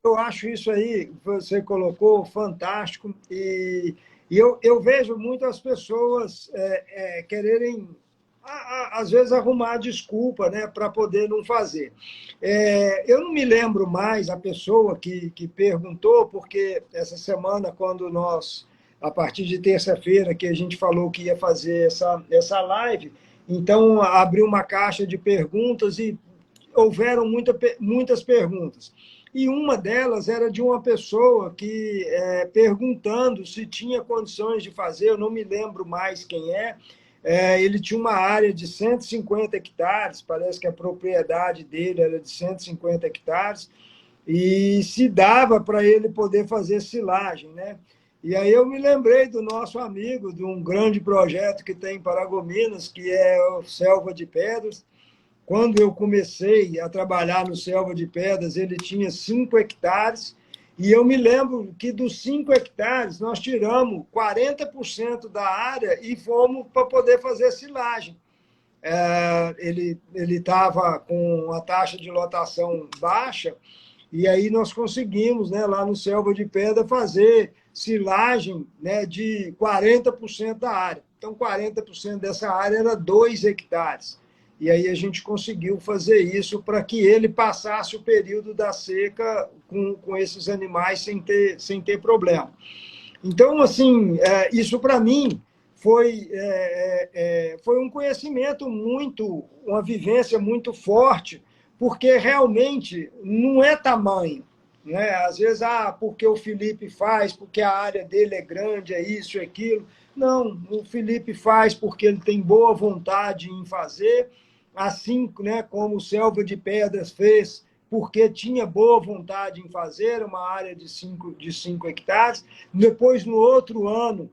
eu acho isso aí que você colocou fantástico e eu vejo muitas pessoas quererem, às vezes, arrumar desculpa, né, para poder não fazer. Eu não me lembro mais a pessoa que perguntou, porque essa semana, quando a partir de terça-feira, que a gente falou que ia fazer essa live, então abriu uma caixa de perguntas e houveram muitas perguntas. e uma delas era de uma pessoa que, perguntando se tinha condições de fazer, eu não me lembro mais quem ele tinha uma área de 150 hectares, parece que a propriedade dele era de 150 hectares, e se dava para ele poder fazer silagem, né? E aí eu me lembrei do nosso amigo, de um grande projeto que tem em Paragominas, que é o Selva de Pedras. Quando eu comecei a trabalhar no Selva de Pedras, ele tinha 5 hectares, e eu me lembro que dos 5 hectares nós tiramos 40% da área e fomos para poder fazer silagem. Ele estava com a taxa de lotação baixa, e aí nós conseguimos, né, lá no Selva de Pedra, fazer silagem, né, de 40% da área. Então, 40% dessa área era 2 hectares. E aí a gente conseguiu fazer isso para que ele passasse o período da seca com esses animais sem ter problema. Então, assim, isso para mim foi um conhecimento uma vivência muito forte, porque realmente não é tamanho, né? Às vezes, porque o Felipe faz, porque a área dele é grande, é isso, é aquilo. Não, o Felipe faz porque ele tem boa vontade em fazer, assim, né, como o Selva de Pedras fez, porque tinha boa vontade em fazer, uma área de 5 hectares. Depois, no outro ano,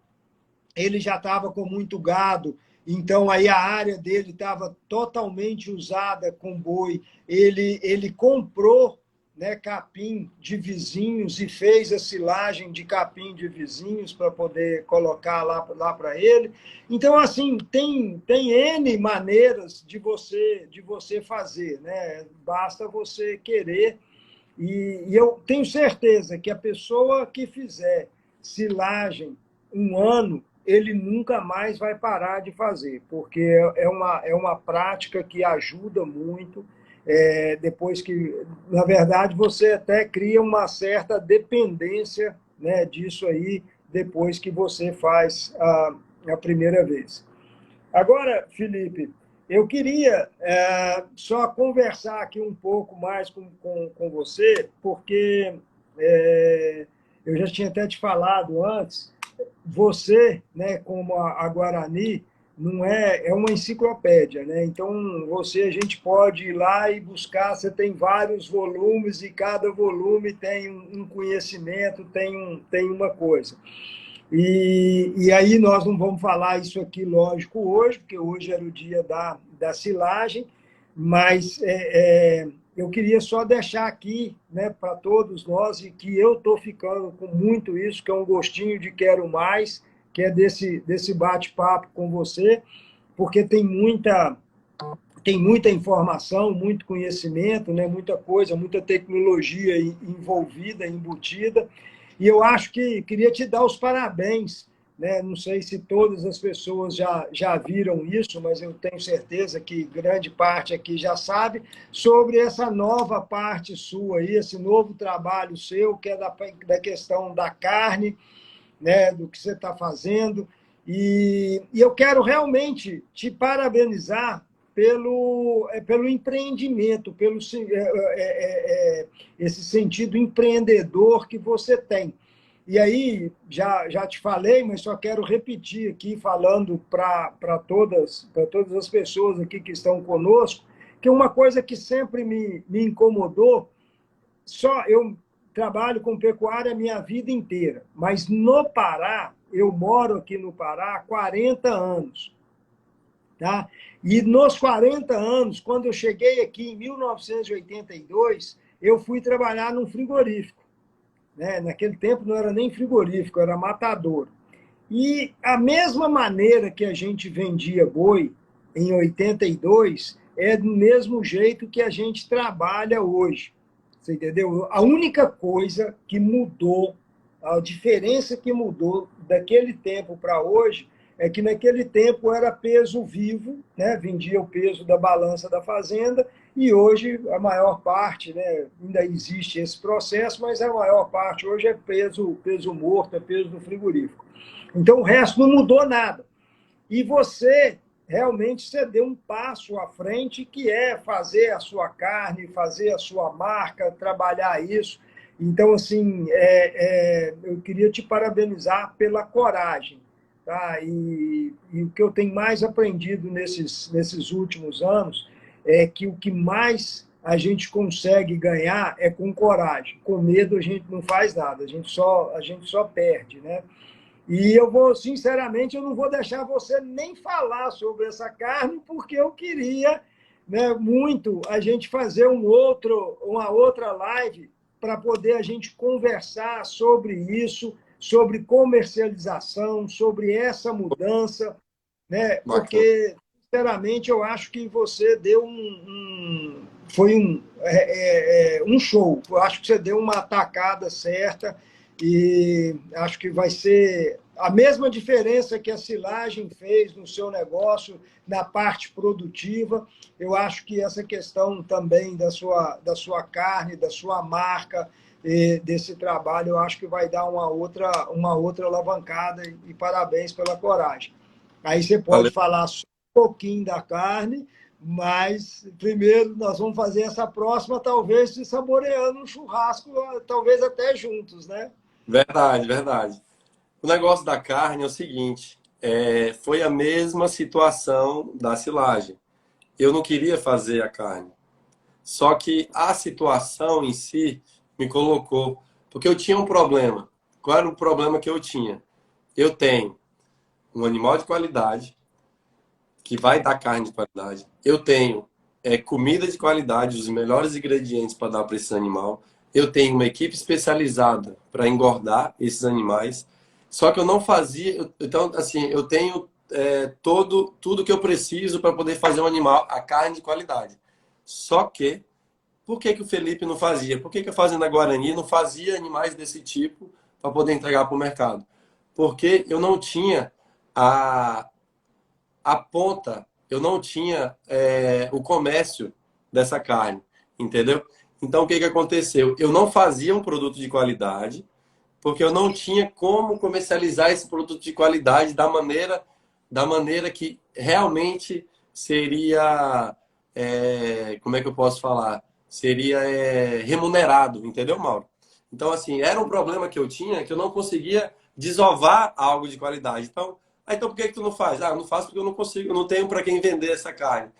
ele já estava com muito gado, então aí a área dele estava totalmente usada com boi. Ele comprou, né, capim de vizinhos e fez a silagem de capim de vizinhos para poder colocar lá para ele. Então, assim, tem N maneiras de você fazer, né? Basta você querer. E eu tenho certeza que a pessoa que fizer silagem um ano, ele nunca mais vai parar de fazer, porque é uma prática que ajuda muito. Depois que, na verdade, você até cria uma certa dependência, né, disso aí, depois que você faz a primeira vez. Agora, Felipe, eu queria só conversar aqui um pouco mais com você, porque eu já tinha até te falado antes, você, né, como a Guarani, não é uma enciclopédia, né? Então, a gente pode ir lá e buscar, você tem vários volumes e cada volume tem um conhecimento, tem uma coisa. E aí nós não vamos falar isso aqui, lógico, hoje, porque hoje era o dia da silagem, mas eu queria só deixar aqui, né, para todos nós, e que eu estou ficando com muito isso, que é um gostinho de quero mais, que é desse bate-papo com você, porque tem muita informação, muito conhecimento, né, muita coisa, muita tecnologia envolvida, embutida. E eu acho que queria te dar os parabéns, né? Não sei se todas as pessoas já viram isso, mas eu tenho certeza que grande parte aqui já sabe, sobre essa nova parte sua aí, esse novo trabalho seu, que é da questão da carne, né? Do que você está fazendo. E eu quero realmente te parabenizar pelo empreendimento, pelo esse sentido empreendedor que você tem. E aí, já te falei, mas só quero repetir aqui, falando para todas as pessoas aqui que estão conosco, que uma coisa que sempre me incomodou, eu trabalho com pecuária a minha vida inteira, mas no Pará, eu moro aqui no Pará há 40 anos. Tá? E nos 40 anos, quando eu cheguei aqui em 1982, eu fui trabalhar num frigorífico, né? Naquele tempo não era nem frigorífico, era matador. E a mesma maneira que a gente vendia boi em 82 é do mesmo jeito que a gente trabalha hoje. Você entendeu? A única coisa que mudou, a diferença que mudou daquele tempo para hoje, é que naquele tempo era peso vivo, né? Vendia o peso da balança da fazenda, e hoje a maior parte, né, ainda existe esse processo, mas a maior parte hoje é peso morto, é peso do frigorífico. Então o resto não mudou nada. E você realmente você deu um passo à frente, que é fazer a sua carne, fazer a sua marca, trabalhar isso. Então, assim, eu queria te parabenizar pela coragem. Tá? E o que eu tenho mais aprendido nesses últimos anos é que o que mais a gente consegue ganhar é com coragem. Com medo a gente não faz nada, a gente só perde, né? E eu vou, sinceramente, eu não vou deixar você nem falar sobre essa carne, porque eu queria, né, muito a gente fazer uma outra live para poder a gente conversar sobre isso, sobre comercialização, sobre essa mudança, né? Bacana. Porque, sinceramente, eu acho que você deu foi um show. Eu acho que você deu uma atacada certa e acho que vai ser a mesma diferença que a silagem fez no seu negócio, na parte produtiva. Eu acho que essa questão também da sua carne, da sua marca, desse trabalho, eu acho que vai dar uma outra alavancada e parabéns pela coragem. Aí você pode Valeu. falar só um pouquinho da carne, mas primeiro nós vamos fazer essa próxima, talvez se saboreando um churrasco, talvez até juntos, né? Verdade, verdade. O negócio da carne é o seguinte, foi a mesma situação da silagem. Eu não queria fazer a carne. Só que a situação em si me colocou, porque eu tinha um problema. Qual era o problema que eu tinha? Eu tenho um animal de qualidade, que vai dar carne de qualidade. Eu tenho comida de qualidade, os melhores ingredientes para dar para esse animal. Eu tenho uma equipe especializada para engordar esses animais. Só que eu não fazia. Então, assim, eu tenho tudo que eu preciso para poder fazer um animal, a carne de qualidade. Só que, por que que o Felipe não fazia? Por que que a Fazenda Guarani não fazia animais desse tipo para poder entregar para o mercado? Porque eu não tinha a, a ponta, eu não tinha o comércio dessa carne, entendeu? Então, o que que aconteceu? Eu não fazia um produto de qualidade, porque eu não tinha como comercializar esse produto de qualidade da maneira que realmente seria, como é que eu posso falar? Seria remunerado, entendeu, Mauro? Então, assim, era um problema que eu tinha, que eu não conseguia desovar algo de qualidade. Então por que que tu não faz? Ah, eu não faço porque eu não consigo, eu não tenho para quem vender essa carne.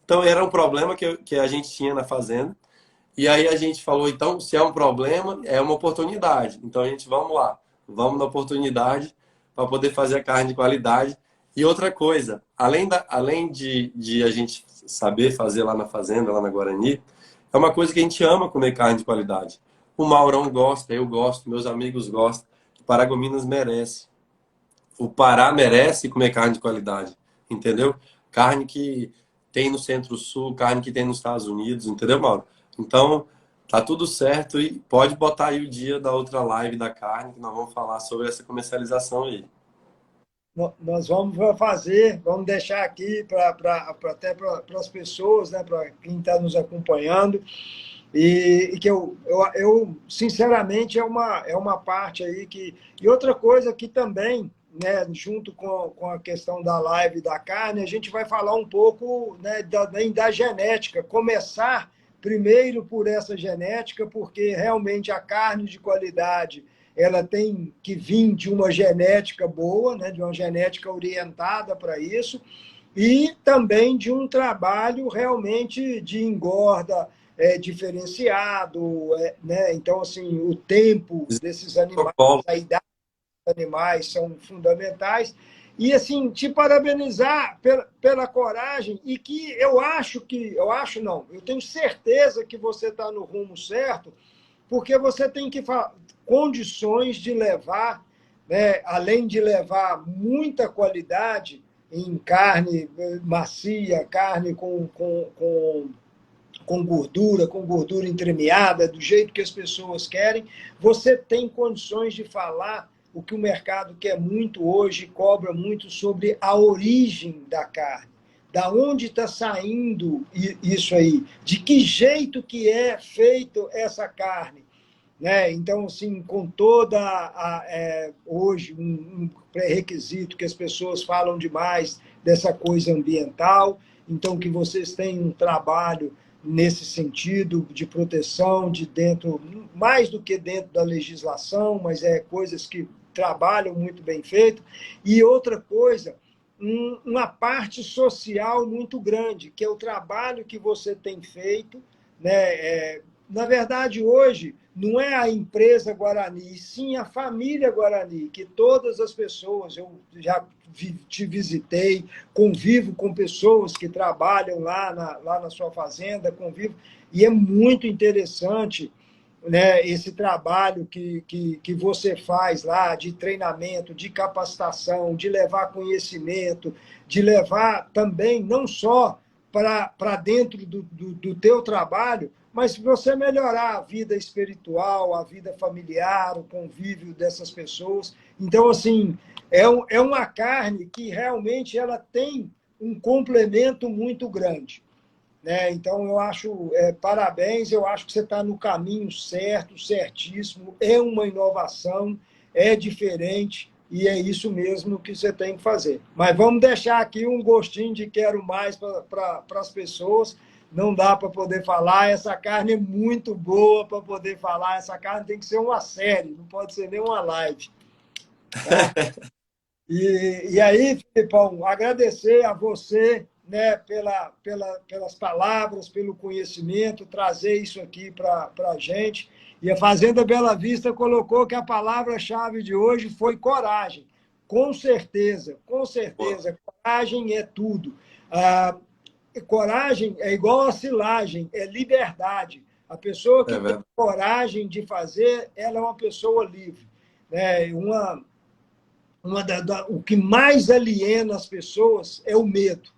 Então, era um problema que a gente tinha na fazenda. E aí a gente falou, então, se é um problema, é uma oportunidade. Então a gente, vamos lá, vamos na oportunidade para poder fazer a carne de qualidade. E outra coisa, além de a gente saber fazer lá na fazenda, lá na Guarani, é uma coisa que a gente ama comer carne de qualidade. O Maurão gosta, eu gosto, meus amigos gostam. O Paragominas merece. O Pará merece comer carne de qualidade, entendeu? Carne que tem no Centro-Sul, carne que tem nos Estados Unidos, entendeu, Mauro? Então, tá tudo certo e pode botar aí o dia da outra live da carne, que nós vamos falar sobre essa comercialização aí. Nós vamos fazer, vamos deixar aqui até para as pessoas, né, para quem está nos acompanhando, e que sinceramente, é uma parte aí que. E outra coisa que também, né, junto com a questão da live da carne, a gente vai falar um pouco, né, da genética, começar primeiro por essa genética, porque realmente a carne de qualidade ela tem que vir de uma genética boa, né, de uma genética orientada para isso, e também de um trabalho realmente de engorda diferenciado, né? Então, assim, o tempo desses animais, Protocolo. a idade dos animais são fundamentais. E, assim, te parabenizar pela coragem e que eu acho não, eu tenho certeza que você está no rumo certo, porque você tem que condições de levar, né, além de levar muita qualidade em carne macia, carne com gordura entremeada, do jeito que as pessoas querem, você tem condições de falar o que o mercado quer muito hoje, cobra muito sobre a origem da carne. Da onde está saindo isso aí? De que jeito que é feito essa carne? Né? Então, assim, com hoje, um pré-requisito que as pessoas falam demais dessa coisa ambiental, então que vocês têm um trabalho nesse sentido de proteção, de dentro, mais do que dentro da legislação, mas coisas que trabalham muito bem feito. E outra coisa, uma parte social muito grande, que é o trabalho que você tem feito, né? Na verdade, hoje, não é a empresa Guarani, sim a família Guarani, que todas as pessoas, eu já te visitei, convivo com pessoas que trabalham lá na sua fazenda, convivo, e é muito interessante, né, esse trabalho que você faz lá de treinamento, de capacitação, de levar conhecimento, de levar também não só para dentro do teu trabalho, mas se você melhorar a vida espiritual, a vida familiar, o convívio dessas pessoas. Então, assim, é uma carne que realmente ela tem um complemento muito grande. Né? Então, eu acho, parabéns, eu acho que você está no caminho certo, certíssimo, é uma inovação, é diferente, e é isso mesmo que você tem que fazer. Mas vamos deixar aqui um gostinho de quero mais para as pessoas, não dá para poder falar, essa carne é muito boa para poder falar, essa carne tem que ser uma série, não pode ser nem uma live. Tá? E aí, Filipão, agradecer a você, né, pelas palavras, pelo conhecimento, trazer isso aqui para a gente. E a Fazenda Bela Vista colocou que a palavra-chave de hoje foi coragem. Com certeza, com certeza. Coragem é tudo. Coragem é igual a silagem, é liberdade. A pessoa que tem coragem de fazer, ela é uma pessoa livre. Né? O que mais aliena as pessoas é o medo.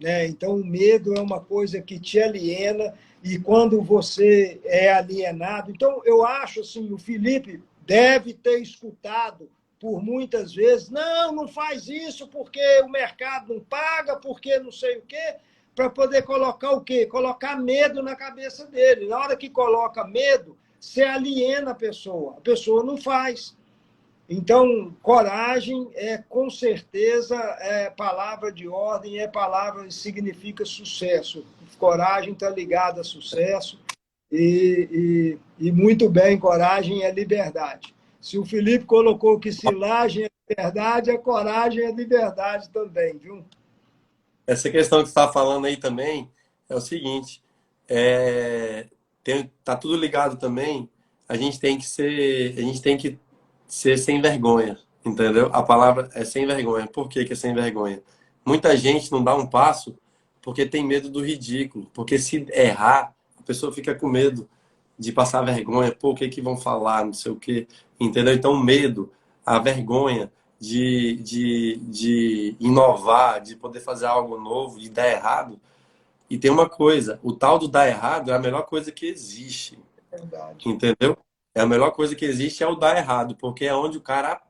Né? Então, o medo é uma coisa que te aliena, e quando você é alienado... Então, eu acho assim, o Felipe deve ter escutado por muitas vezes, não faz isso porque o mercado não paga, porque não sei o quê, para poder colocar o quê? Colocar medo na cabeça dele. Na hora que coloca medo, você aliena a pessoa não faz. Então, coragem com certeza, palavra de ordem, palavra que significa sucesso. Coragem está ligada a sucesso e muito bem, coragem é liberdade. Se o Felipe colocou que silagem é liberdade, a coragem é liberdade também, viu? Essa questão que você está falando aí também é o seguinte, tá tudo ligado também, a gente tem que ser sem vergonha, entendeu? A palavra é sem vergonha. Por que que é sem vergonha? Muita gente não dá um passo porque tem medo do ridículo, porque se errar, a pessoa fica com medo de passar vergonha, pô, o que que vão falar, não sei o quê, entendeu? Então, o medo, a vergonha de inovar, de poder fazer algo novo, de dar errado. E tem uma coisa, o tal do dar errado é a melhor coisa que existe, Verdade. entendeu? É a melhor coisa que existe é o dar errado, porque é onde o cara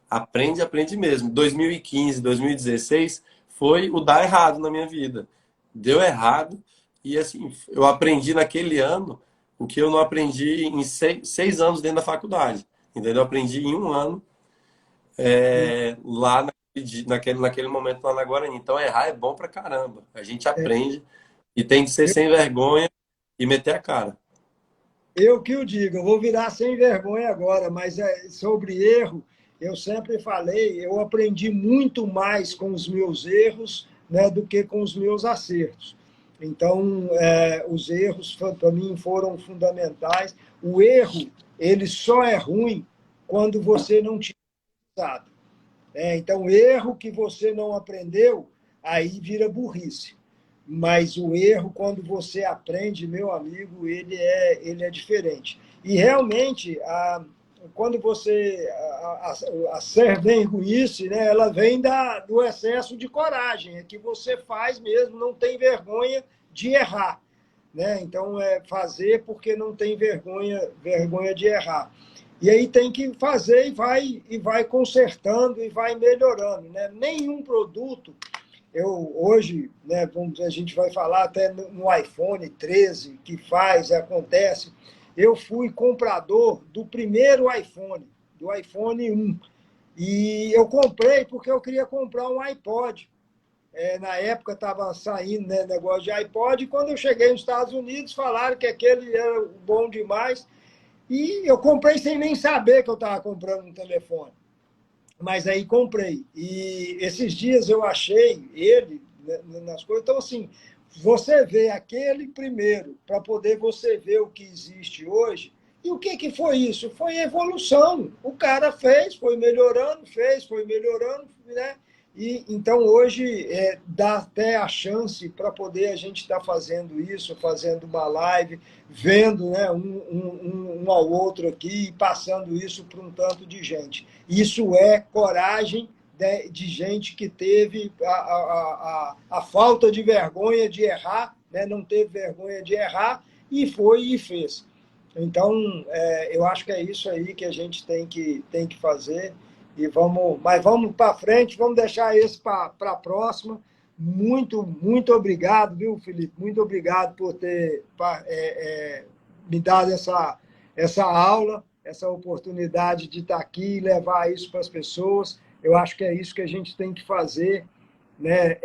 aprende mesmo. 2015, 2016 foi o dar errado na minha vida. Deu errado e assim, eu aprendi naquele ano o que eu não aprendi em 6 anos dentro da faculdade, entendeu? Eu aprendi em um ano lá naquele momento lá na Guarani. Então errar é bom pra caramba. A gente aprende e tem que ser sem vergonha e meter a cara. Eu que o digo, eu vou virar sem vergonha agora, mas sobre erro, eu sempre falei, eu aprendi muito mais com os meus erros, né, do que com os meus acertos. Então, os erros, para mim, foram fundamentais. O erro, ele só é ruim quando você não tinha usado. Então, erro que você não aprendeu, aí vira burrice. Mas o erro, quando você aprende, meu amigo, ele é diferente. E realmente, quando você. A ser vergonhice, né, ela vem do excesso de coragem, é que você faz mesmo, não tem vergonha de errar. Né? Então, fazer porque não tem vergonha de errar. E aí tem que fazer e vai consertando e vai melhorando. Né? Nenhum produto hoje, né, a gente vai falar até no iPhone 13, que acontece. Eu fui comprador do primeiro iPhone, do iPhone 1. E eu comprei porque eu queria comprar um iPod. Na época estava saindo, né, negócio de iPod, e quando eu cheguei nos Estados Unidos, falaram que aquele era bom demais. E eu comprei sem nem saber que eu estava comprando um telefone. Mas aí comprei. E esses dias eu achei ele, né, nas coisas. Então, assim, você vê aquele primeiro, para poder você ver o que existe hoje. E o que foi isso? Foi evolução. O cara fez, foi melhorando, né? E então hoje dá até a chance para poder a gente estar fazendo isso, fazendo uma live, vendo, né, um ao outro aqui e passando isso para um tanto de gente. Isso é coragem de gente que teve a falta de vergonha de errar, né, não teve vergonha de errar e foi e fez. Então, eu acho que é isso aí que a gente tem que fazer. Mas vamos para frente, vamos deixar esse para a próxima. Muito obrigado, viu, Felipe? Muito obrigado por ter me dado essa aula, essa oportunidade de estar aqui e levar isso para as pessoas. Eu acho que é isso que a gente tem que fazer, né?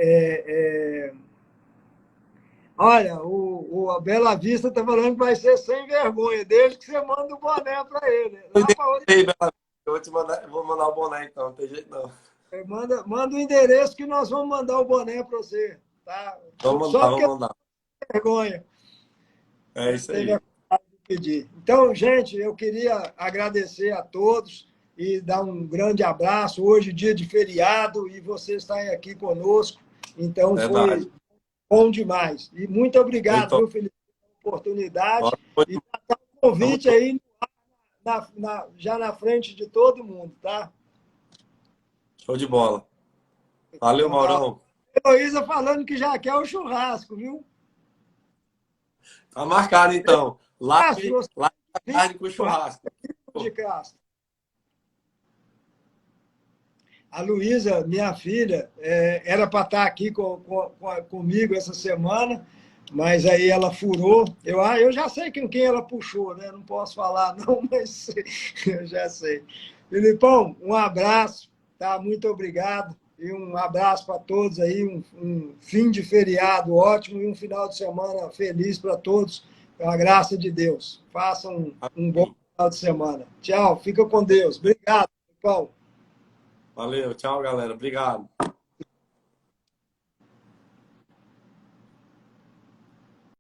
Olha, a Bela Vista está falando que vai ser sem vergonha, desde que você manda o boné para ele. Lá para Eu vou te mandar, eu vou mandar o boné então, não tem jeito não. manda o endereço que nós vamos mandar o boné para você. Tá? Vamos Só mandar, porque vamos mandar. tem vergonha. É isso Teve a aí. coragem de pedir. Então, gente, eu queria agradecer a todos e dar um grande abraço. Hoje, dia de feriado, e vocês estarem aqui conosco. Então, Verdade. foi bom demais. E muito obrigado, Então, viu, Felipe, pela oportunidade. foi- E tá o convite aí já na frente de todo mundo, tá? show de bola. Valeu, Então, tá. Maurão. Heloísa falando que já quer o churrasco, viu? Tá marcado então. Castro, Live, você live da viu carne com churrasco. de Castro. A Luísa, minha filha, era para estar aqui comigo essa semana, mas aí ela furou. Eu já sei quem ela puxou, né? Não posso falar, não, mas eu já sei. Filipão, um abraço, tá? Muito obrigado. E um abraço para todos aí, um fim de feriado ótimo e um final de semana feliz para todos, com a graça de Deus. Façam um bom final de semana. Tchau, fica com Deus. Obrigado, Filipão. Valeu, tchau, galera. Obrigado.